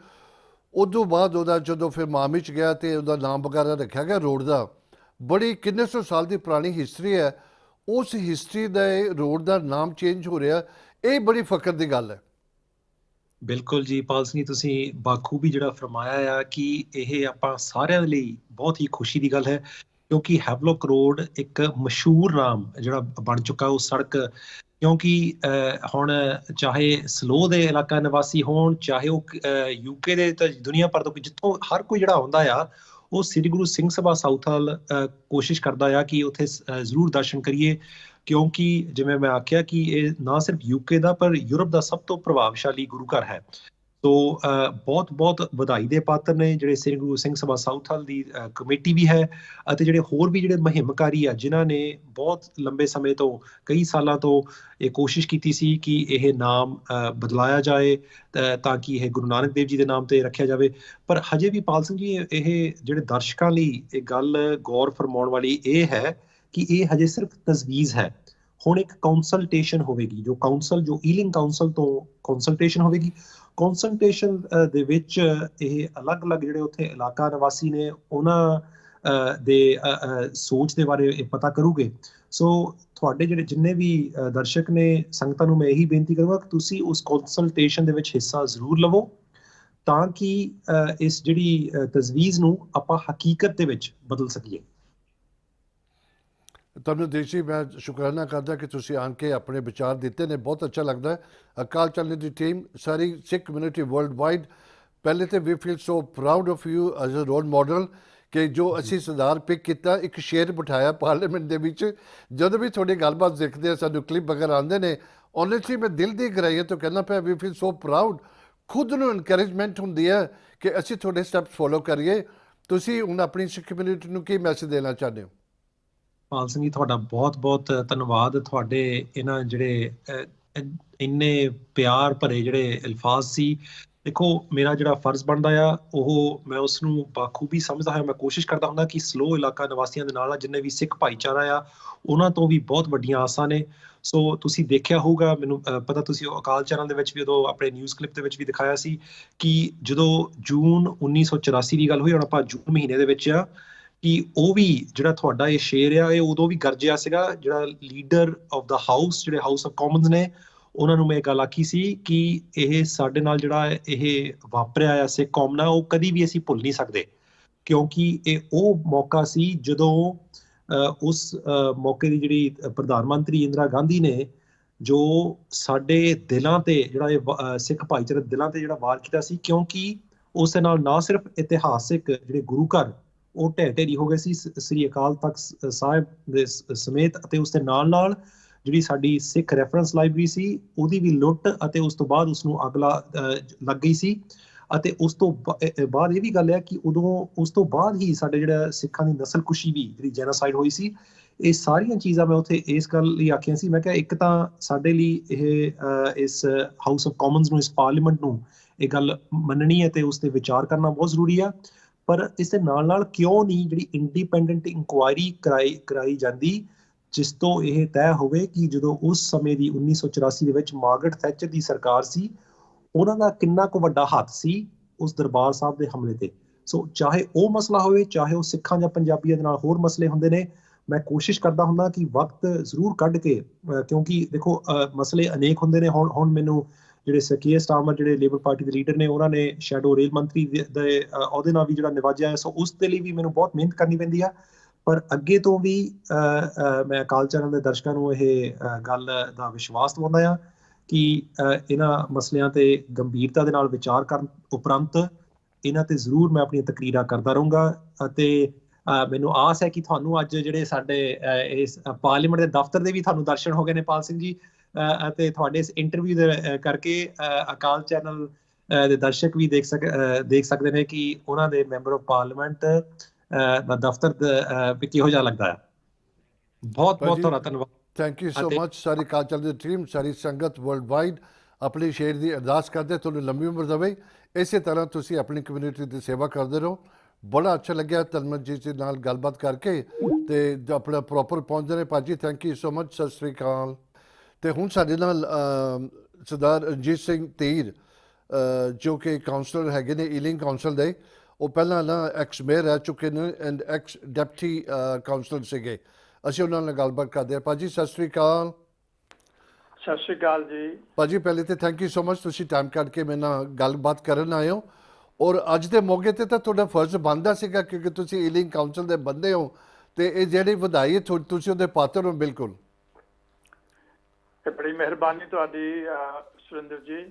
ਉਦੋਂ ਬਾਅਦ ਉਹਦਾ ਜਦੋਂ ਫਿਰ ਮਾਮੀ 'ਚ ਗਿਆ ਅਤੇ ਉਹਦਾ ਨਾਮ ਵਗੈਰਾ ਰੱਖਿਆ ਗਿਆ ਰੋਡ ਦਾ। ਬੜੀ ਕਿੰਨੇ ਸੌ ਸਾਲ ਦੀ ਪੁਰਾਣੀ ਹਿਸਟਰੀ ਹੈ, ਉਸ ਹਿਸਟਰੀ ਦੇ ਰੋਡ ਦਾ ਨਾਮ ਚੇਂਜ ਹੋ ਰਿਹਾ, ਇਹ ਬੜੀ ਫਖਰ ਦੀ ਗੱਲ ਹੈ। ਬਿਲਕੁਲ ਜੀ ਪਾਲ ਸਿੰਘ, ਤੁਸੀਂ ਬਾਖੂਬੀ ਜਿਹੜਾ ਫਰਮਾਇਆ ਆ ਕਿ ਇਹ ਆਪਾਂ ਸਾਰਿਆਂ ਦੇ ਲਈ ਬਹੁਤ ਹੀ ਖੁਸ਼ੀ ਦੀ ਗੱਲ ਹੈ, ਕਿਉਂਕਿ ਹੈਵਲੌਕ ਰੋਡ ਇੱਕ ਮਸ਼ਹੂਰ ਨਾਮ ਜਿਹੜਾ ਬਣ ਚੁੱਕਾ ਉਸ ਸੜਕ। ਕਿਉਂਕਿ ਹੁਣ ਚਾਹੇ ਸਲੋ ਦੇ ਇਲਾਕਾ ਨਿਵਾਸੀ ਹੋਣ, ਚਾਹੇ ਉਹ UK ਦੇ ਤਾਂ ਦੁਨੀਆ ਭਰ ਤੋਂ ਜਿੱਥੋਂ ਹਰ ਕੋਈ ਜਿਹੜਾ ਆਉਂਦਾ ਆ ਉਹ ਸ੍ਰੀ ਗੁਰੂ ਸਿੰਘ ਸਭਾ ਸਾਊਥ ਹਾਲ ਕੋਸ਼ਿਸ਼ ਕਰਦਾ ਆ ਕਿ ਉੱਥੇ ਜ਼ਰੂਰ ਦਰਸ਼ਨ ਕਰੀਏ, ਕਿਉਂਕਿ ਜਿਵੇਂ ਮੈਂ ਆਖਿਆ ਕਿ ਇਹ ਨਾ ਸਿਰਫ UK ਦਾ ਪਰ ਯੂਰਪ ਦਾ ਸਭ ਤੋਂ ਪ੍ਰਭਾਵਸ਼ਾਲੀ ਗੁਰੂ ਘਰ ਹੈ। ਸੋ ਬਹੁਤ ਬਹੁਤ ਵਧਾਈ ਦੇ ਪਾਤਰ ਨੇ ਜਿਹੜੇ ਸ੍ਰੀ ਗੁਰੂ ਸਿੰਘ ਸਭਾ ਸਾਊਥ ਹਾਲ ਦੀ ਕਮੇਟੀ ਵੀ ਹੈ, ਅਤੇ ਜਿਹੜੇ ਹੋਰ ਵੀ ਜਿਹੜੇ ਮੁਹਿੰਮਕਾਰੀ ਆ ਜਿਨ੍ਹਾਂ ਨੇ ਬਹੁਤ ਲੰਬੇ ਸਮੇਂ ਤੋਂ, ਕਈ ਸਾਲਾਂ ਤੋਂ ਇਹ ਕੋਸ਼ਿਸ਼ ਕੀਤੀ ਸੀ ਕਿ ਇਹ ਨਾਮ ਬਦਲਾਇਆ ਜਾਏ ਤਾਂ ਕਿ ਇਹ ਗੁਰੂ ਨਾਨਕ ਦੇਵ ਜੀ ਦੇ ਨਾਮ ਤੇ ਰੱਖਿਆ ਜਾਵੇ। ਪਰ ਹਜੇ ਵੀ ਪਾਲ ਸਿੰਘ ਜੀ, ਇਹ ਜਿਹੜੇ ਦਰਸ਼ਕਾਂ ਲਈ ਇਹ ਗੱਲ ਗੌਰ ਫਰਮਾਉਣ ਵਾਲੀ ਇਹ ਹੈ ਕਿ ਇਹ ਹਜੇ ਸਿਰਫ ਤਜਵੀਜ਼ ਹੈ। ਹੁਣ ਇੱਕ ਕੰਸਲਟੇਸ਼ਨ ਹੋਵੇਗੀ, ਜੋ ਕਾਉਂਸਲ, ਜੋ ਈਲਿੰਗ ਕਾਉਂਸਲ ਤੋਂ ਕੰਸਲਟੇਸ਼ਨ ਹੋਵੇਗੀ। ਕੰਸਲਟੇਸ਼ਨ ਦੇ ਵਿੱਚ ਇਹ ਅਲੱਗ-ਅਲੱਗ ਜਿਹੜੇ ਉੱਥੇ ਇਲਾਕਾ ਨਿਵਾਸੀ ਨੇ ਉਹਨਾਂ ਦੇ ਸੋਚ ਦੇ ਬਾਰੇ ਇਹ ਪਤਾ ਕਰੂਗੇ। ਸੋ ਤੁਹਾਡੇ ਜਿਹੜੇ ਜਿੰਨੇ ਵੀ ਦਰਸ਼ਕ ਨੇ, ਸੰਗਤਾਂ ਨੂੰ ਮੈਂ ਇਹੀ ਬੇਨਤੀ ਕਰਾਂਗਾ ਕਿ ਤੁਸੀਂ ਉਸ ਕੰਸਲਟੇਸ਼ਨ ਦੇ ਵਿੱਚ ਹਿੱਸਾ ਜ਼ਰੂਰ ਲਵੋ, ਤਾਂ ਕਿ ਇਸ ਜਿਹੜੀ ਤਜਵੀਜ਼ ਨੂੰ ਆਪਾਂ ਹਕੀਕਤ ਦੇ ਵਿੱਚ ਬਦਲ ਸਕੀਏ। ਤੁਹਾਨੂੰ ਦੇਸੀ ਮੈਂ ਸ਼ੁਕਰਾਨਾ ਕਰਦਾ ਕਿ ਤੁਸੀਂ ਆਣ ਕੇ ਆਪਣੇ ਵਿਚਾਰ ਦਿੱਤੇ ਨੇ, ਬਹੁਤ ਅੱਛਾ ਲੱਗਦਾ ਹੈ। ਅਕਾਲ ਚੈਨਲ ਦੀ ਟੀਮ, ਸਾਰੀ ਸਿੱਖ ਕਮਿਊਨਿਟੀ ਵਰਲਡ ਵਾਈਡ, ਪਹਿਲੇ ਤਾਂ we feel so proud of you as a role model ਕਿ ਜੋ ਅਸੀਂ ਸਰਦਾਰ ਪਿਕ ਕੀਤਾ, ਇੱਕ ਸ਼ੇਰ ਬਿਠਾਇਆ ਪਾਰਲੀਮੈਂਟ ਦੇ ਵਿੱਚ। ਜਦੋਂ ਵੀ ਤੁਹਾਡੀ ਗੱਲਬਾਤ ਦੇਖਦੇ ਆ, ਸਾਨੂੰ ਕਲਿੱਪ ਵਗੈਰਾ ਆਉਂਦੇ ਨੇ, ਓਨੈਸਟਲੀ ਮੈਂ ਦਿਲ ਦੀ ਗਹਿਰਾਈਆਂ ਤੋਂ ਕਹਿਣਾ ਪਿਆ ਵੀ ਫੀਲ ਸੋ ਪ੍ਰਾਊਡ। ਖੁਦ ਨੂੰ ਇਨਕਰੇਜਮੈਂਟ ਹੁੰਦੀ ਹੈ ਕਿ ਅਸੀਂ ਤੁਹਾਡੇ ਸਟੈਪਸ ਫੋਲੋ ਕਰੀਏ। ਤੁਸੀਂ ਹੁਣ ਆਪਣੀ ਸਿੱਖ ਕਮਿਊਨਿਟੀ ਨੂੰ ਕੀ ਮੈਸੇਜ ਦੇਣਾ ਚਾਹੁੰਦੇ ਹੋ? ਪਾਲ ਸਿੰਘ ਜੀ, ਤੁਹਾਡਾ ਬਹੁਤ-ਬਹੁਤ ਧੰਨਵਾਦ। ਤੁਹਾਡੇ ਇਹਨਾਂ ਜਿਹੜੇ ਇੰਨੇ ਪਿਆਰ ਭਰੇ ਜਿਹੜੇ ਅਲਫਾਜ਼ ਸੀ। ਦੇਖੋ, ਮੇਰਾ ਜਿਹੜਾ ਫਰਜ਼ ਬਣਦਾ ਆ ਉਹ ਮੈਂ ਉਸ ਨੂੰ ਬਾਖੂਬੀ ਸਮਝਦਾ ਹਾਂ। ਮੈਂ ਕੋਸ਼ਿਸ਼ ਕਰਦਾ ਹੁੰਦਾ ਕਿ ਸਲੋ ਇਲਾਕਾ ਨਿਵਾਸੀਆਂ ਦੇ ਨਾਲ ਜਿੰਨੇ ਵੀ ਸਿੱਖ ਭਾਈਚਾਰਾ ਆ ਉਹਨਾਂ ਤੋਂ ਵੀ ਬਹੁਤ ਵੱਡੀਆਂ ਆਸਾਂ ਨੇ। ਸੋ ਤੁਸੀਂ ਦੇਖਿਆ ਹੋਊਗਾ, ਮੈਨੂੰ ਪਤਾ ਤੁਸੀਂ ਅਕਾਲ ਚੈਨਲ ਦੇ ਵਿੱਚ ਵੀ ਉਦੋਂ ਆਪਣੇ ਨਿਊਜ਼ ਕਲਿੱਪ ਦੇ ਵਿੱਚ ਵੀ ਦਿਖਾਇਆ ਸੀ ਕਿ ਜਦੋਂ ਜੂਨ 1984 ਦੀ ਗੱਲ ਹੋਈ, ਹੁਣ ਆਪਾਂ ਜੂਨ ਮਹੀਨੇ ਦੇ ਵਿੱਚ ਆ, ਕਿ ਉਹ ਵੀ ਜਿਹੜਾ ਤੁਹਾਡਾ ਇਹ ਸ਼ੇਰ ਆ ਇਹ ਉਦੋਂ ਵੀ ਗਰਜਿਆ ਸੀਗਾ। ਜਿਹੜਾ ਲੀਡਰ ਆਫ ਦਾ ਹਾਊਸ, ਜਿਹੜੇ ਹਾਊਸ ਆਫ ਕਾਮਨਸ ਨੇ, ਉਹਨਾਂ ਨੂੰ ਮੈਂ ਇਹ ਗੱਲ ਆਖੀ ਸੀ ਕਿ ਇਹ ਸਾਡੇ ਨਾਲ ਜਿਹੜਾ ਇਹ ਵਾਪਰਿਆ ਆ ਸਿੱਖ ਕੌਮ ਨਾਲ, ਉਹ ਕਦੀ ਵੀ ਅਸੀਂ ਭੁੱਲ ਨਹੀਂ ਸਕਦੇ, ਕਿਉਂਕਿ ਇਹ ਉਹ ਮੌਕਾ ਸੀ ਜਦੋਂ ਉਸ ਮੌਕੇ ਦੀ ਜਿਹੜੀ ਪ੍ਰਧਾਨ ਮੰਤਰੀ ਇੰਦਰਾ ਗਾਂਧੀ ਨੇ ਜੋ ਸਾਡੇ ਦਿਲਾਂ ਤੇ ਜਿਹੜਾ ਇਹ ਸਿੱਖ ਭਾਈਚਾਰੇ ਦੇ ਦਿਲਾਂ ਤੇ ਜਿਹੜਾ ਵਾਰ ਕੀਤਾ ਸੀ, ਕਿਉਂਕਿ ਉਸ ਦੇ ਨਾਲ ਨਾ ਸਿਰਫ ਇਤਿਹਾਸਿਕ ਜਿਹੜੇ ਗੁਰੂ ਘਰ ਉਹ ਢਹਿ ਢੇਰੀ ਹੋ ਗਏ ਸੀ ਸ੍ਰੀ ਅਕਾਲ ਤਖਤ ਸਾਹਿਬ ਦੇ ਸਮੇਤ, ਅਤੇ ਉਸ ਦੇ ਨਾਲ ਜਿਹੜੀ ਸਾਡੀ ਸਿੱਖ ਰੈਫਰੈਂਸ ਲਾਇਬ੍ਰੇਰੀ ਸੀ ਉਹਦੀ ਵੀ ਲੁੱਟ, ਅਤੇ ਉਸ ਤੋਂ ਬਾਅਦ ਉਸਨੂੰ ਅੱਗ ਲੱਗ ਗਈ ਸੀ। ਅਤੇ ਉਸ ਤੋਂ ਬਾਅਦ ਇਹ ਵੀ ਗੱਲ ਹੈ ਕਿ ਉਸ ਤੋਂ ਬਾਅਦ ਹੀ ਸਾਡੇ ਜਿਹੜਾ ਸਿੱਖਾਂ ਦੀ ਨਸਲਕੁਸ਼ੀ ਵੀ, ਜਿਹੜੀ ਜੈਨੋਸਾਈਡ ਹੋਈ ਸੀ। ਇਹ ਸਾਰੀਆਂ ਚੀਜ਼ਾਂ ਮੈਂ ਉੱਥੇ ਇਸ ਗੱਲ ਲਈ ਆਖੀਆਂ ਸੀ। ਮੈਂ ਕਿਹਾ ਇੱਕ ਤਾਂ ਸਾਡੇ ਲਈ ਇਹ ਇਸ ਹਾਊਸ ਆਫ ਕਾਮਨਸ ਨੂੰ, ਇਸ ਪਾਰਲੀਮੈਂਟ ਨੂੰ ਇਹ ਗੱਲ ਮੰਨਣੀ ਹੈ ਤੇ ਉਸ ਤੇ ਵਿਚਾਰ ਕਰਨਾ ਬਹੁਤ ਜ਼ਰੂਰੀ ਆ, ਪਰ ਇਸ ਦੇ ਨਾਲ ਕਿਉਂ ਨਹੀਂ ਜਿਹੜੀ ਇੰਡੀਪੈਂਡੈਂਟ ਇਨਕੁਆਇਰੀ ਕਰਾਈ ਜਾਂਦੀ, ਜਿਸ ਤੋਂ ਇਹ ਤੈਅ ਹੋਵੇ ਕਿ ਜਦੋਂ ਉਸ ਸਮੇਂ ਦੀ 1984 ਦੇ ਵਿੱਚ ਮਾਰਗਰਟ ਥੈਚਰ ਦੀ ਸਰਕਾਰ ਸੀ, ਉਹਨਾਂ ਦਾ ਕਿੰਨਾ ਕੁ ਵੱਡਾ ਹੱਥ ਸੀ ਉਸ ਦਰਬਾਰ ਸਾਹਿਬ ਦੇ ਹਮਲੇ ਤੇ। ਸੋ ਚਾਹੇ ਉਹ ਮਸਲਾ ਹੋਵੇ, ਚਾਹੇ ਉਹ ਸਿੱਖਾਂ ਜਾਂ ਪੰਜਾਬੀਆਂ ਦੇ ਨਾਲ ਹੋਰ ਮਸਲੇ ਹੁੰਦੇ ਨੇ, ਮੈਂ ਕੋਸ਼ਿਸ਼ ਕਰਦਾ ਹੁੰਦਾ ਕਿ ਵਕਤ ਜ਼ਰੂਰ ਕੱਢ ਕੇ, ਕਿਉਂਕਿ ਦੇਖੋ ਮਸਲੇ ਅਨੇਕ ਹੁੰਦੇ ਨੇ। ਹੁਣ ਮੈਨੂੰ ਜਿਹੜੇ ਸਕੀਅਰ ਸਟਾਰਮਰ, ਜਿਹੜੇ ਲੇਬਰ ਪਾਰਟੀ ਦੇ ਲੀਡਰ ਨੇ, ਉਹਨਾਂ ਨੇ ਸ਼ੈਡੋ ਰੇਲ ਮੰਤਰੀ ਦੇ ਅਹੁਦੇ ਨਾਲ ਵੀ ਜਿਹੜਾ ਨਿਵਾਜਿਆ ਹੈ, ਸੋ ਉਸ ਦੇ ਲਈ ਵੀ ਮੈਨੂੰ ਬਹੁਤ ਮਿਹਨਤ ਕਰਨੀ ਪੈਂਦੀ ਆ। ਪਰ ਅੱਗੇ ਤੋਂ ਵੀ ਮੈਂ ਅਕਾਲ ਚੈਨਲ ਦੇ ਦਰਸ਼ਕਾਂ ਨੂੰ ਇਹ ਗੱਲ ਦਾ ਵਿਸ਼ਵਾਸ ਦਿਵਾਉਂਦਾ ਆ ਕਿ ਇਹਨਾਂ ਮਸਲਿਆਂ ਤੇ ਗੰਭੀਰਤਾ ਦੇ ਨਾਲ ਵਿਚਾਰ ਕਰਨ ਉਪਰੰਤ ਇਹਨਾਂ ਤੇ ਜ਼ਰੂਰ ਮੈਂ ਆਪਣੀਆਂ ਤਕਰੀਰਾਂ ਕਰਦਾ ਰਹੂੰਗਾ ਅਤੇ ਮੈਨੂੰ ਆਸ ਹੈ ਕਿ ਤੁਹਾਨੂੰ ਅੱਜ ਜਿਹੜੇ ਸਾਡੇ ਇਸ ਪਾਰਲੀਮੈਂਟ ਦੇ ਦਫ਼ਤਰ ਦੇ ਵੀ ਤੁਹਾਨੂੰ ਦਰਸ਼ਨ ਹੋ ਗਏ ਨੇ ਪਾਲ ਸਿੰਘ ਜੀ ਅਤੇ ਤੁਹਾਡੇ ਇਸ ਇੰਟਰਵਿਊ ਦੇ ਕਰਕੇ ਅਕਾਲ ਚੈਨਲ ਦੇ ਦਰਸ਼ਕ ਵੀ ਦੇਖ ਸਕਦੇ ਨੇ ਕਿ ਉਹਨਾਂ ਦੇ ਮੈਂਬਰ ਆਫ ਪਾਰਲੀਮੈਂਟ ਦਾ ਦਫ਼ਤਰ ਵੀ ਕਿਹੋ ਜਿਹਾ ਲੱਗਦਾ ਹੈ। ਬਹੁਤ ਬਹੁਤ ਤੁਹਾਡਾ ਧੰਨਵਾਦ। Thank you so much. Sorry Akal channel ਦੀ ਟੀਮ, ਸਾਰੀ ਸੰਗਤ ਵਰਲਡ ਵਾਈਡ ਆਪਣੀ ਸ਼ੇਰ ਦੀ ਅਰਦਾਸ ਕਰਦੇ ਤੁਹਾਨੂੰ ਲੰਬੀ ਉਮਰ ਦੇਵੇ। ਇਸੇ ਤਰ੍ਹਾਂ ਤੁਸੀਂ ਆਪਣੀ ਕਮਿਊਨਿਟੀ ਦੀ ਸੇਵਾ ਕਰਦੇ ਰਹੋ। ਬੜਾ ਅੱਛਾ ਲੱਗਿਆ ਤਨਮਨਜੀਤ ਜੀ ਨਾਲ ਗੱਲਬਾਤ ਕਰਕੇ ਤੇ ਆਪਣਾ ਪ੍ਰੋਪਰ ਪਹੁੰਚਦੇ ਨੇ। ਭਾਜੀ ਥੈਂਕ ਯੂ ਸੋ ਮਚ। ਸਤਿ ਸ਼੍ਰੀ ਅਕਾਲ। ਤੇ ਹੁਣ ਸਾਡੇ ਨਾਲ ਸਰਦਾਰ ਰਣਜੀਤ ਸਿੰਘ ਧੀਰ ਜੋ ਕਿ ਕਾਉਂਸਲਰ ਹੈਗੇ ਨੇ ਈਲਿੰਗ ਕਾਉਂਸਲ ਦੇ। ਉਹ ਪਹਿਲਾਂ ਨਾ ਐਕਸ ਮੇਅਰ ਰਹਿ ਚੁੱਕੇ ਨੇ ਐਂਡ ਐਕਸ ਡਿਪਟੀ ਕਾਉਂਸਲਰ ਸੀਗੇ। ਅਸੀਂ ਉਹਨਾਂ ਨਾਲ ਗੱਲਬਾਤ ਕਰਦੇ ਹਾਂ। ਭਾਜੀ ਸਤਿ ਸ਼੍ਰੀ ਅਕਾਲ। ਸਤਿ ਸ਼੍ਰੀ ਅਕਾਲ ਜੀ। ਭਾਜੀ ਪਹਿਲੇ ਤਾਂ ਥੈਂਕ ਯੂ ਸੋ ਮਚ ਤੁਸੀਂ ਟਾਈਮ ਕੱਢ ਕੇ ਮੇਰੇ ਨਾਲ ਗੱਲਬਾਤ ਕਰਨ ਆਏ ਹੋ। ਔਰ ਅੱਜ ਦੇ ਮੌਕੇ 'ਤੇ ਤਾਂ ਤੁਹਾਡਾ ਫਰਜ਼ ਬਣਦਾ ਸੀਗਾ ਕਿਉਂਕਿ ਤੁਸੀਂ ਈਲਿੰਗ ਕਾਉਂਸਲ ਦੇ ਬੰਦੇ ਹੋ ਅਤੇ ਇਹ ਜਿਹੜੀ ਵਧਾਈ ਹੈ ਤੁਸੀਂ ਉਹਦੇ ਪਾਤਰ ਹੋ। ਬਿਲਕੁਲ ਬੜੀ ਮਿਹਰਬਾਨੀ ਤੁਹਾਡੀ ਸੁਰਿੰਦਰ ਜੀ।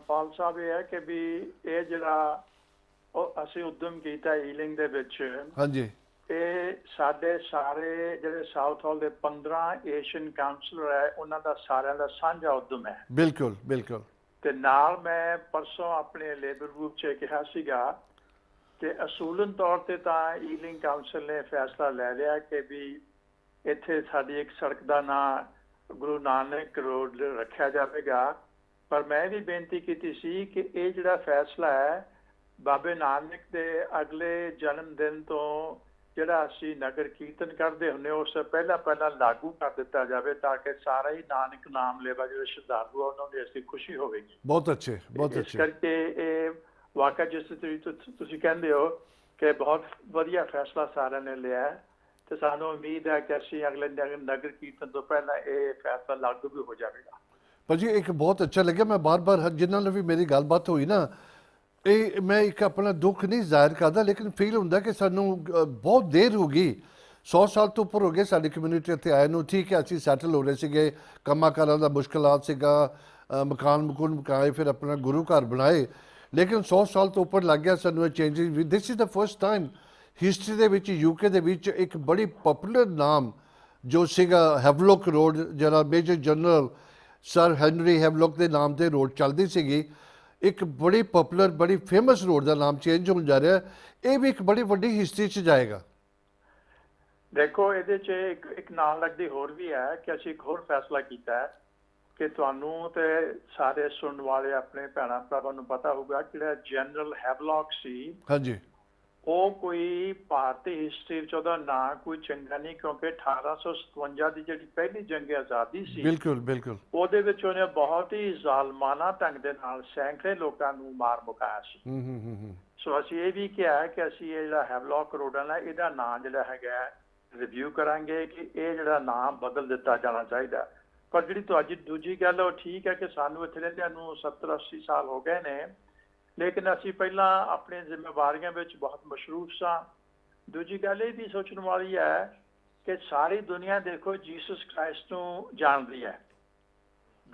ਪਾਲ ਸਾਹਿਬ ਇਹ ਹੈ ਕਿ ਵੀ ਇਹ ਜਿਹੜਾ ਅਸੀਂ ਉਦਮ ਕੀਤਾ ਈਲਿੰਗ ਦੇ ਵਿੱਚ, ਹਾਂਜੀ, ਇਹ ਸਾਡੇ ਸਾਰੇ ਜਿਹੜੇ ਸਾਊਥ ਹਾਲ ਦੇ 15 ਏਸ਼ੀਅਨ ਕਾਉਂਸਲਰ ਹੈ ਉਹਨਾਂ ਦਾ ਸਾਰਿਆਂ ਦਾ ਸਾਂਝਾ ਉਦਮ ਹੈ। ਬਿਲਕੁਲ ਬਿਲਕੁਲ। ਤੇ ਨਾਲ ਮੈਂ ਪਰਸੋਂ ਆਪਣੇ ਲੇਬਰ ਗਰੁੱਪ 'ਚ ਕਿਹਾ ਸੀਗਾ ਕਿ ਅਸੂਲਨ ਤੌਰ ਤੇ ਤਾਂ ਈਲਿੰਗ ਕਾਉਂਸਲ ਨੇ ਫੈਸਲਾ ਲੈ ਲਿਆ ਕਿ ਵੀ ਇੱਥੇ ਸਾਡੀ ਇੱਕ ਸੜਕ ਦਾ ਨਾਂ ਗੁਰੂ ਨਾਨਕ ਰੋਡ ਰੱਖਿਆ ਜਾਵੇਗਾ। ਪਰ ਮੈਂ ਵੀ ਬੇਨਤੀ ਕੀਤੀ ਸੀ ਕਿ ਇਹ ਜਿਹੜਾ ਫੈਸਲਾ ਹੈ ਬਾਬੇ ਨਾਨਕ ਦੇ ਅਗਲੇ ਜਨਮ ਦਿਨ ਤੋਂ ਜਿਹੜਾ ਅਸੀਂ ਨਗਰ ਕੀਰਤਨ ਕਰਦੇ ਹੁੰਦੇ ਉਸ ਤੋਂ ਪਹਿਲਾਂ ਲਾਗੂ ਕਰ ਦਿੱਤਾ ਜਾਵੇ ਤਾਂ ਕਿ ਸਾਰਾ ਹੀ ਨਾਨਕ ਨਾਮ ਲੈਵਾ ਜਿਹੜੇ ਸ਼ਰਧਾਲੂ ਆ ਉਹਨਾਂ ਦੀ ਅਸੀਂ ਖੁਸ਼ੀ ਹੋਵੇਗੀ। ਬਹੁਤ ਅੱਛੇ, ਬਹੁਤ ਅੱਛੇ। ਇਸ ਕਰਕੇ ਇਹ ਵਾਕਿਆ ਜਿਸ ਤੁਸੀਂ ਕਹਿੰਦੇ ਹੋ ਕਿ ਬਹੁਤ ਵਧੀਆ ਫੈਸਲਾ ਸਾਰਿਆਂ ਨੇ ਲਿਆ ਤੇ ਸਾਨੂੰ ਉਮੀਦ ਹੈ ਕਿ ਅਸੀਂ ਅਗਲੇ ਨਗਰ ਕੀਰਤਨ ਤੋਂ ਪਹਿਲਾਂ ਇਹ ਫੈਸਲਾ ਲਾਗੂ ਵੀ ਹੋ ਜਾਵੇਗਾ। ਭਾਜੀ ਇੱਕ ਬਹੁਤ ਅੱਛਾ ਲੱਗਿਆ। ਮੈਂ ਬਾਰ-ਬਾਰ ਜਿਨ੍ਹਾਂ ਨਾਲ ਵੀ ਮੇਰੀ ਗੱਲਬਾਤ ਹੋਈ ਨਾ, ਇਹ ਮੈਂ ਇੱਕ ਆਪਣਾ ਦੁੱਖ ਨਹੀਂ ਜ਼ਾਹਿਰ ਕਰਦਾ ਲੇਕਿਨ ਫੀਲ ਹੁੰਦਾ ਕਿ ਸਾਨੂੰ ਬਹੁਤ ਦੇਰ ਹੋ ਗਈ, 100 ਸਾਲ ਤੋਂ ਉੱਪਰ ਹੋ ਗਏ ਸਾਡੀ ਕਮਿਊਨਿਟੀ ਇੱਥੇ ਆਏ ਨੂੰ। ਠੀਕ ਹੈ ਅਸੀਂ ਸੈਟਲ ਹੋ ਰਹੇ ਸੀਗੇ, ਕੰਮਾਂ ਕਾਰਾਂ ਦਾ ਮੁਸ਼ਕਿਲਾਤ ਸੀਗਾ, ਮਕਾਨ ਮਕਾਏ, ਫਿਰ ਆਪਣਾ ਗੁਰੂ ਘਰ ਬਣਾਏ, ਲੇਕਿਨ 100 ਸਾਲ ਤੋਂ ਉੱਪਰ ਲੱਗ ਗਿਆ ਸਾਨੂੰ ਇਹ ਚੇਂਜਿਸ ਵੀ। This is the first time history ਦੇ ਵਿੱਚ UK ਦੇ ਵਿੱਚ ਇੱਕ ਬੜੀ ਪਪੂਲਰ ਨਾਮ ਜੋ ਸੀਗਾ ਹੈਵਲੋਕ ਰੋਡ, ਜਿਹੜਾ ਮੇਜਰ ਜਨਰਲ ਸਰ ਹੈਨਰੀ ਹੈਵਲੋਕ ਦੇ ਨਾਮ 'ਤੇ ਰੋਡ ਚੱਲਦੀ ਸੀਗੀ, ਇੱਕ ਬੜੀ ਪਪੂਲਰ ਬੜੀ ਫੇਮਸ ਰੋਡ ਦਾ ਨਾਮ ਚੇਂਜ ਹੋਣ ਜਾ ਰਿਹਾ। ਇਹ ਵੀ ਇੱਕ ਬੜੀ ਵੱਡੀ ਹਿਸਟਰੀ 'ਚ ਜਾਏਗਾ। ਦੇਖੋ ਇਹਦੇ 'ਚ ਇੱਕ ਨਾਲ ਲੱਗਦੀ ਹੋਰ ਵੀ ਹੈ ਕਿ ਅਸੀਂ ਇੱਕ ਹੋਰ ਫੈਸਲਾ ਕੀਤਾ ਹੈ ਕਿ ਤੁਹਾਨੂੰ ਤੇ ਸਾਰੇ ਸੁਣਨ ਵਾਲੇ ਆਪਣੇ ਭੈਣਾਂ ਭਰਾਵਾਂ ਨੂੰ ਪਤਾ ਹੋਊਗਾ ਜਿਹੜਾ ਜਨਰਲ ਹੈਵਲੌਕ ਸੀ, ਹਾਂਜੀ, ਉਹ ਕੋਈ ਭਾਰਤੀ ਹਿਸਟਰੀ ਵਿੱਚ ਉਹਦਾ ਨਾਂ ਕੋਈ ਚੰਗਾ ਨਹੀਂ ਕਿਉਂਕਿ 1857 ਦੀ ਜਿਹੜੀ ਪਹਿਲੀ ਜੰਗ ਆਜ਼ਾਦੀ ਸੀ, ਬਿਲਕੁਲ ਬਿਲਕੁਲ, ਉਹਦੇ ਵਿੱਚ ਉਹਨੇ ਬਹੁਤ ਹੀ ਜ਼ਾਲਮਾਨਾ ਢੰਗ ਦੇ ਨਾਲ ਸੈਂਕੜੇ ਲੋਕਾਂ ਨੂੰ ਮਾਰ ਮੁਕਾਇਆ ਸੀ। ਸੋ ਅਸੀਂ ਇਹ ਵੀ ਕਿਹਾ ਕਿ ਅਸੀਂ ਇਹ ਜਿਹੜਾ ਹੈਵਲੌਕ ਰੋਡ ਹੈ ਨਾ ਇਹਦਾ ਨਾਂ ਜਿਹੜਾ ਹੈਗਾ ਰਿਵਿਊ ਕਰਾਂਗੇ ਕਿ ਇਹ ਜਿਹੜਾ ਨਾਂ ਬਦਲ ਦਿੱਤਾ ਜਾਣਾ ਚਾਹੀਦਾ। ਪਰ ਜਿਹੜੀ ਤੁਹਾਡੀ ਦੂਜੀ ਗੱਲ ਉਹ ਠੀਕ ਹੈ ਕਿ ਸਾਨੂੰ ਇੱਥੇ ਰਹਿੰਦਿਆਂ ਨੂੰ 70-80 ਸਾਲ ਹੋ ਗਏ ਨੇ, ਲੇਕਿਨ ਅਸੀਂ ਪਹਿਲਾਂ ਆਪਣੀਆਂ ਜ਼ਿੰਮੇਵਾਰੀਆਂ ਵਿੱਚ ਬਹੁਤ ਮਸ਼ਰੂਫ ਸਾਂ। ਦੂਜੀ ਗੱਲ ਇਹ ਵੀ ਸੋਚਣ ਵਾਲੀ ਹੈ ਕਿ ਸਾਰੀ ਦੁਨੀਆ ਦੇਖੋ ਜੀਸਸ ਕ੍ਰਾਈਸਟ ਨੂੰ ਜਾਣਦੀ ਹੈ।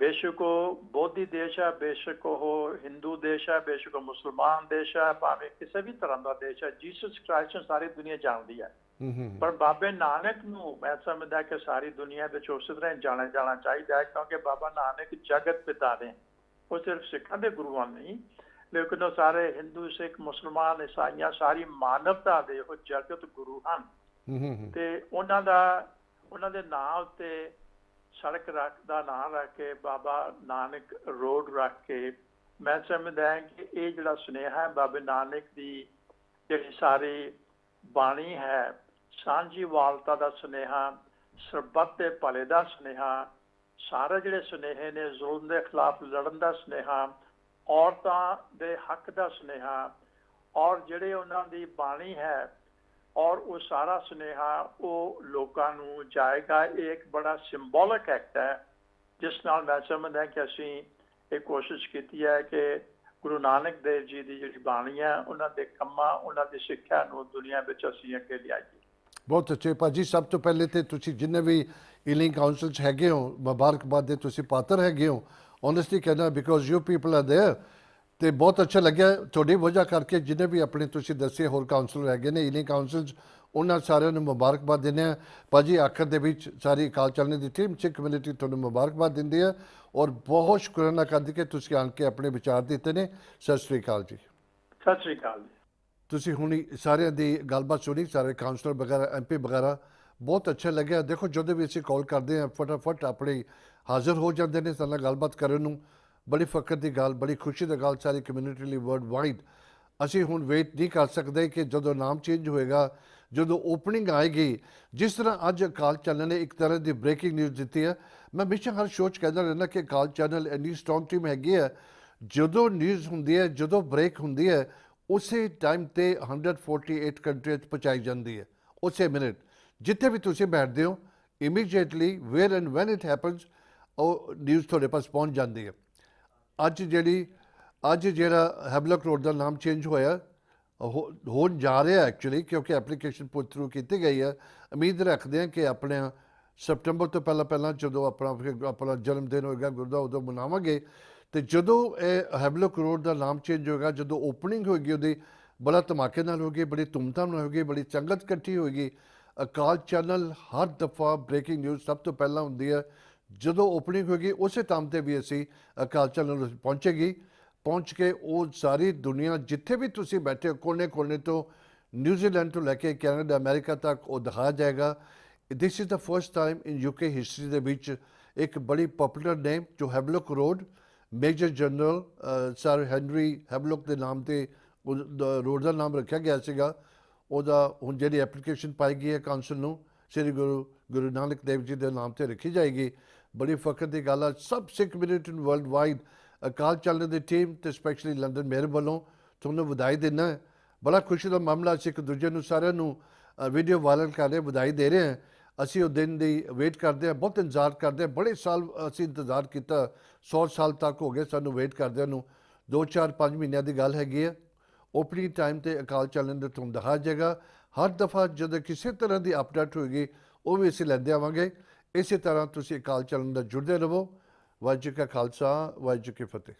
ਬੇਸ਼ੱਕ ਉਹ ਬੋਧੀ ਦੇਸ਼ ਹੈ, ਬੇਸ਼ੱਕ ਉਹ ਹਿੰਦੂ ਦੇਸ਼ ਹੈ, ਬੇਸ਼ੱਕ ਉਹ ਮੁਸਲਮਾਨ ਦੇਸ਼ ਹੈ, ਭਾਵੇਂ ਕਿਸੇ ਵੀ ਤਰ੍ਹਾਂ ਦਾ ਦੇਸ਼ ਹੈ, ਜੀਸਸ ਕ੍ਰਾਈਸਟ ਨੂੰ ਸਾਰੀ ਦੁਨੀਆ ਜਾਣਦੀ ਹੈ। ਪਰ ਬਾਬੇ ਨਾਨਕ ਨੂੰ ਮੈਂ ਸਮਝਦਾ ਕਿ ਸਾਰੀ ਦੁਨੀਆ ਵਿੱਚ ਉਸੇ ਤਰ੍ਹਾਂ ਜਾਣਿਆ ਜਾਣਾ ਚਾਹੀਦਾ ਹੈ ਕਿਉਂਕਿ ਬਾਬਾ ਨਾਨਕ ਜਗਤ ਪਿਤਾ ਨੇ। ਉਹ ਸਿਰਫ ਸਿੱਖਾਂ ਦੇ ਗੁਰੂਆਂ ਨਹੀਂ ਲੇਕਿਨ ਉਹ ਸਾਰੇ ਹਿੰਦੂ, ਸਿੱਖ, ਮੁਸਲਮਾਨ, ਈਸਾਈਆਂ ਸਾਰੀ ਮਾਨਵਤਾ ਦੇ ਉਹ ਜਗਤ ਗੁਰੂ ਹਨ। ਤੇ ਉਹਨਾਂ ਦੇ ਨਾਂ ਉੱਤੇ ਸੜਕ ਦਾ ਨਾਂ ਰੱਖ ਕੇ ਬਾਬਾ ਨਾਨਕ ਰੋਡ ਰੱਖ ਕੇ ਮੈਂ ਸਮਝਦਾ ਹਾਂ ਕਿ ਇਹ ਜਿਹੜਾ ਸੁਨੇਹਾ ਹੈ ਬਾਬੇ ਨਾਨਕ ਦੀ ਜਿਹੜੀ ਸਾਰੀ ਬਾਣੀ ਹੈ, ਸਾਂਝੀਵਾਲਤਾ ਦਾ ਸੁਨੇਹਾ, ਸਰਬੱਤ ਦੇ ਭਲੇ ਦਾ ਸੁਨੇਹਾ, ਸਾਰੇ ਜਿਹੜੇ ਸੁਨੇਹੇ ਨੇ ਜ਼ੁਲਮ ਦੇ ਖਿਲਾਫ ਲੜਨ ਦਾ ਸੁਨੇਹਾ, ਔਰਤਾਂ ਦੇ ਹੱਕ ਦਾ ਸੁਨੇਹਾ, ਔਰ ਜਿਹੜੇ ਉਹਨਾਂ ਦੀ ਬਾਣੀ ਹੈ ਔਰ ਉਹ ਸਾਰਾ ਸੁਨੇਹਾ ਉਹ ਲੋਕਾਂ ਨੂੰ ਜਾਏਗਾ। ਇਹ ਇੱਕ ਬੜਾ ਸਿੰਬੋਲਿਕ ਐਕਟ ਹੈ ਜਿਸ ਨਾਲ ਮੈਂ ਸਮਝਦਾ ਕਿ ਅਸੀਂ ਇਹ ਕੋਸ਼ਿਸ਼ ਕੀਤੀ ਹੈ ਕਿ ਗੁਰੂ ਨਾਨਕ ਦੇਵ ਜੀ ਦੀ ਜਿਹੜੀ ਬਾਣੀ ਹੈ ਉਹਨਾਂ ਦੇ ਕੰਮਾਂ, ਉਹਨਾਂ ਦੀ ਸਿੱਖਿਆ ਨੂੰ ਦੁਨੀਆ ਵਿੱਚ ਅਸੀਂ ਅੱਗੇ ਲਿਆਈਏ। ਬਹੁਤ ਅੱਛੇ ਭਾਜੀ। ਸਭ ਤੋਂ ਪਹਿਲੇ ਤੇ ਤੁਸੀਂ ਜਿੰਨੇ ਵੀ ਈਲਿੰਗ ਕਾਉਂਸਲ 'ਚ ਹੈਗੇ ਹੋ ਮੁਬਾਰਕਬਾਦ ਦੇ ਤੁਸੀਂ ਪਾਤਰ ਹੈਗੇ ਹੋ। ਓਨੈਸਟਲੀ ਕਹਿਣਾ because you people are there ਤੇ ਬਹੁਤ ਅੱਛਾ ਲੱਗਿਆ ਤੁਹਾਡੀ ਵਜ੍ਹਾ ਕਰਕੇ ਜਿਹਨੇ ਵੀ ਆਪਣੇ ਤੁਸੀਂ ਦੱਸੇ ਹੋਰ ਕਾਉਂਸਲਰ ਹੈਗੇ ਨੇ ਈਲਿੰਗ ਕਾਉਂਸਲ 'ਚ ਉਹਨਾਂ ਸਾਰਿਆਂ ਨੂੰ ਮੁਬਾਰਕਬਾਦ ਦਿੰਦੇ ਹਾਂ ਭਾਜੀ। ਆਖਰ ਦੇ ਵਿੱਚ ਸਾਰੀ ਅਕਾਲ ਚੈਨਲ ਦੀ ਟੀਮ ਸਿੱਖ ਕਮਿਊਨਿਟੀ ਤੁਹਾਨੂੰ ਮੁਬਾਰਕਬਾਦ ਦਿੰਦੀ ਹੈ ਔਰ ਬਹੁਤ ਸ਼ੁਕਰਾਨਾ ਕਰਦੀ ਕਿ ਤੁਸੀਂ ਆਣ ਕੇ ਆਪਣੇ ਵਿਚਾਰ ਦਿੱਤੇ ਨੇ। ਸਤਿ ਸ਼੍ਰੀ ਅਕਾਲ ਜੀ। ਸਤਿ ਸ੍ਰੀ ਅਕਾਲ ਜੀ। ਤੁਸੀਂ ਹੁਣੀ ਸਾਰਿਆਂ ਦੀ ਗੱਲਬਾਤ ਸੁਣੀ, ਸਾਰੇ ਕਾਉਂਸਲਰ ਵਗੈਰਾ MP ਵਗੈਰਾ, ਬਹੁਤ ਅੱਛਾ ਲੱਗਿਆ। ਦੇਖੋ ਜਦੋਂ ਵੀ ਅਸੀਂ ਕਾਲ ਕਰਦੇ ਹਾਂ ਫਟਾਫਟ ਆਪਣੇ ਹਾਜ਼ਰ ਹੋ ਜਾਂਦੇ ਨੇ ਸਾਡੇ ਨਾਲ ਗੱਲਬਾਤ ਕਰਨ ਨੂੰ। ਬੜੀ ਫਖਰ ਦੀ ਗੱਲ, ਬੜੀ ਖੁਸ਼ੀ ਦੀ ਗੱਲ ਸਾਰੀ ਕਮਿਊਨਿਟੀ ਲਈ ਵਰਲਡ ਵਾਈਡ। ਅਸੀਂ ਹੁਣ ਵੇਟ ਨਹੀਂ ਕਰ ਸਕਦੇ ਕਿ ਜਦੋਂ ਨਾਮ ਚੇਂਜ ਹੋਏਗਾ, ਜਦੋਂ ਓਪਨਿੰਗ ਆਏਗੀ, ਜਿਸ ਤਰ੍ਹਾਂ ਅੱਜ ਅਕਾਲ ਚੈਨਲ ਨੇ ਇੱਕ ਤਰ੍ਹਾਂ ਦੀ ਬ੍ਰੇਕਿੰਗ ਨਿਊਜ਼ ਦਿੱਤੀ ਹੈ। ਮੈਂ ਹਮੇਸ਼ਾ ਹਰ ਸ਼ੋਅ 'ਚ ਕਹਿੰਦਾ ਰਹਿੰਦਾ ਕਿ ਅਕਾਲ ਚੈਨਲ ਇੰਨੀ ਸਟਰੋਂਗ ਟੀਮ ਹੈਗੀ ਹੈ, ਜਦੋਂ ਨਿਊਜ਼ ਹੁੰਦੀ ਹੈ, ਜਦੋਂ ਬ੍ਰੇਕ ਹੁੰਦੀ ਹੈ, ਉਸੇ ਟਾਈਮ ਤੇ 148 ਕੰਟਰੀਆਂ 'ਚ ਪਹੁੰਚਾਈ ਜਾਂਦੀ ਹੈ। ਉਸੇ ਮਿੰਟ ਜਿੱਥੇ ਵੀ ਤੁਸੀਂ ਬੈਠਦੇ ਹੋ, immediately where and when it happens ਉਹ ਨਿਊਜ਼ ਤੁਹਾਡੇ ਪਾਸ ਪਹੁੰਚ ਜਾਂਦੀ ਹੈ। ਅੱਜ ਜਿਹੜਾ ਹੈਵਲਕ ਰੋਡ ਦਾ ਨਾਮ ਚੇਂਜ ਹੋਇਆ ਹੋਣ ਜਾ ਰਿਹਾ ਐਕਚੁਅਲੀ, ਕਿਉਂਕਿ ਐਪਲੀਕੇਸ਼ਨ ਪੁੱਟ ਥਰੂ ਕੀਤੀ ਗਈ ਹੈ। ਉਮੀਦ ਰੱਖਦੇ ਹਾਂ ਕਿ ਆਪਣੇ ਸਪਟੰਬਰ ਤੋਂ ਪਹਿਲਾਂ ਜਦੋਂ ਆਪਣਾ ਜਨਮ ਦਿਨ ਹੋਏਗਾ ਗੁਰਦਾ ਉਦੋਂ ਮਨਾਵਾਂਗੇ। ਅਤੇ ਜਦੋਂ ਇਹ ਹੈਵਲਕ ਰੋਡ ਦਾ ਨਾਮ ਚੇਂਜ ਹੋਏਗਾ, ਜਦੋਂ ਓਪਨਿੰਗ ਹੋਏਗੀ ਉਹਦੀ, ਬੜਾ ਧਮਾਕੇ ਨਾਲ ਹੋਏਗੀ, ਬੜੀ ਧੂਮਧਾਮ ਨਾਲ ਹੋਏਗੀ, ਬੜੀ ਸੰਗਤ ਇਕੱਠੀ ਹੋਏਗੀ। ਅਕਾਲ ਚੈਨਲ ਹਰ ਦਫਾ ਬ੍ਰੇਕਿੰਗ ਨਿਊਜ਼ ਸਭ ਤੋਂ ਪਹਿਲਾਂ ਹੁੰਦੀ ਹੈ। ਜਦੋਂ ਓਪਨਿੰਗ ਹੋਏਗੀ ਉਸੇ ਟਾਈਮ 'ਤੇ ਵੀ ਅਸੀਂ ਅਕਾਲ ਚੈਨਲ ਪਹੁੰਚੇਗੀ। ਪਹੁੰਚ ਕੇ ਉਹ ਸਾਰੀ ਦੁਨੀਆ ਜਿੱਥੇ ਵੀ ਤੁਸੀਂ ਬੈਠੇ ਹੋ, ਕੋਨੇ ਤੋਂ ਨਿਊਜ਼ੀਲੈਂਡ ਤੋਂ ਲੈ ਕੇ ਕੈਨੇਡਾ ਅਮਰੀਕਾ ਤੱਕ ਉਹ ਦਿਖਾਇਆ ਜਾਏਗਾ। This is the first time in UK history ਦੇ ਵਿੱਚ ਇੱਕ ਬੜੀ ਪਪੂਲਰ ਨੇਮ ਜੋ Havelock road, major general sir Henry Havelock ਦੇ ਨਾਮ 'ਤੇ ਰੋਡ ਦਾ ਨਾਮ ਰੱਖਿਆ ਗਿਆ ਸੀਗਾ। ਉਹਦਾ ਹੁਣ ਜਿਹੜੀ ਐਪਲੀਕੇਸ਼ਨ ਪਾਈ ਗਈ ਹੈ ਕਾਉਂਸਲ ਨੂੰ, ਸ੍ਰੀ ਗੁਰੂ ਨਾਨਕ ਦੇਵ ਜੀ ਦੇ ਨਾਮ 'ਤੇ ਰੱਖੀ ਜਾਏਗੀ। ਬੜੀ ਫਖਰ ਦੀ ਗੱਲ ਹੈ। ਸਭ ਸਿੱਖ ਕਮਿਊਨਿਟੀ ਵਰਲਡ ਵਾਈਡ ਅਕਾਲ ਚੈਨਲ ਦੀ ਟੀਮ ਅਤੇ ਸਪੈਸ਼ਲੀ ਲੰਡਨ ਮੇਰੇ ਵੱਲੋਂ ਤੁਹਾਨੂੰ ਵਧਾਈ ਦਿੰਦਾ ਹੈ। ਬੜਾ ਖੁਸ਼ੀ ਦਾ ਮਾਮਲਾ। ਅਸੀਂ ਇੱਕ ਦੂਜੇ ਨੂੰ ਸਾਰਿਆਂ ਨੂੰ ਵੀਡੀਓ ਵਾਇਰਲ ਕਰ ਰਹੇ, ਵਧਾਈ ਦੇ ਰਹੇ ਹਾਂ। ਅਸੀਂ ਉਹ ਦਿਨ ਦੀ ਵੇਟ ਕਰਦੇ ਹਾਂ, ਬਹੁਤ ਇੰਤਜ਼ਾਰ ਕਰਦੇ ਹਾਂ। ਬੜੇ ਸਾਲ ਅਸੀਂ ਇੰਤਜ਼ਾਰ ਕੀਤਾ, 100 ਸਾਲ ਤੱਕ ਹੋ ਗਏ ਸਾਨੂੰ ਵੇਟ ਕਰਦਿਆਂ ਨੂੰ। 2-4-5 ਮਹੀਨਿਆਂ ਦੀ ਗੱਲ ਹੈਗੀ ਹੈ। ਓਪਨਿੰਗ ਟਾਈਮ 'ਤੇ ਅਕਾਲ ਚੈਨਲ ਦੇ ਤੁਹਾਨੂੰ ਦਿਖਾਇਆ ਜਾਏਗਾ। ਹਰ ਦਫਾ ਜਦੋਂ ਕਿਸੇ ਤਰ੍ਹਾਂ ਦੀ ਅਪਡੇਟ ਹੋਏਗੀ ਉਹ ਵੀ ਅਸੀਂ ਲੈਂਦੇ ਆਵਾਂਗੇ। ਇਸੇ ਤਰ੍ਹਾਂ ਤੁਸੀਂ ਅਕਾਲ ਚੈਨਲ ਨਾਲ ਜੁੜਦੇ ਰਹੋ। ਵਾਹਿਗੁਰੂ ਜੀ ਕਾ ਖਾਲਸਾ, ਵਾਹਿਗੁਰੂ ਜੀ ਕੀ ਫਤਿਹ।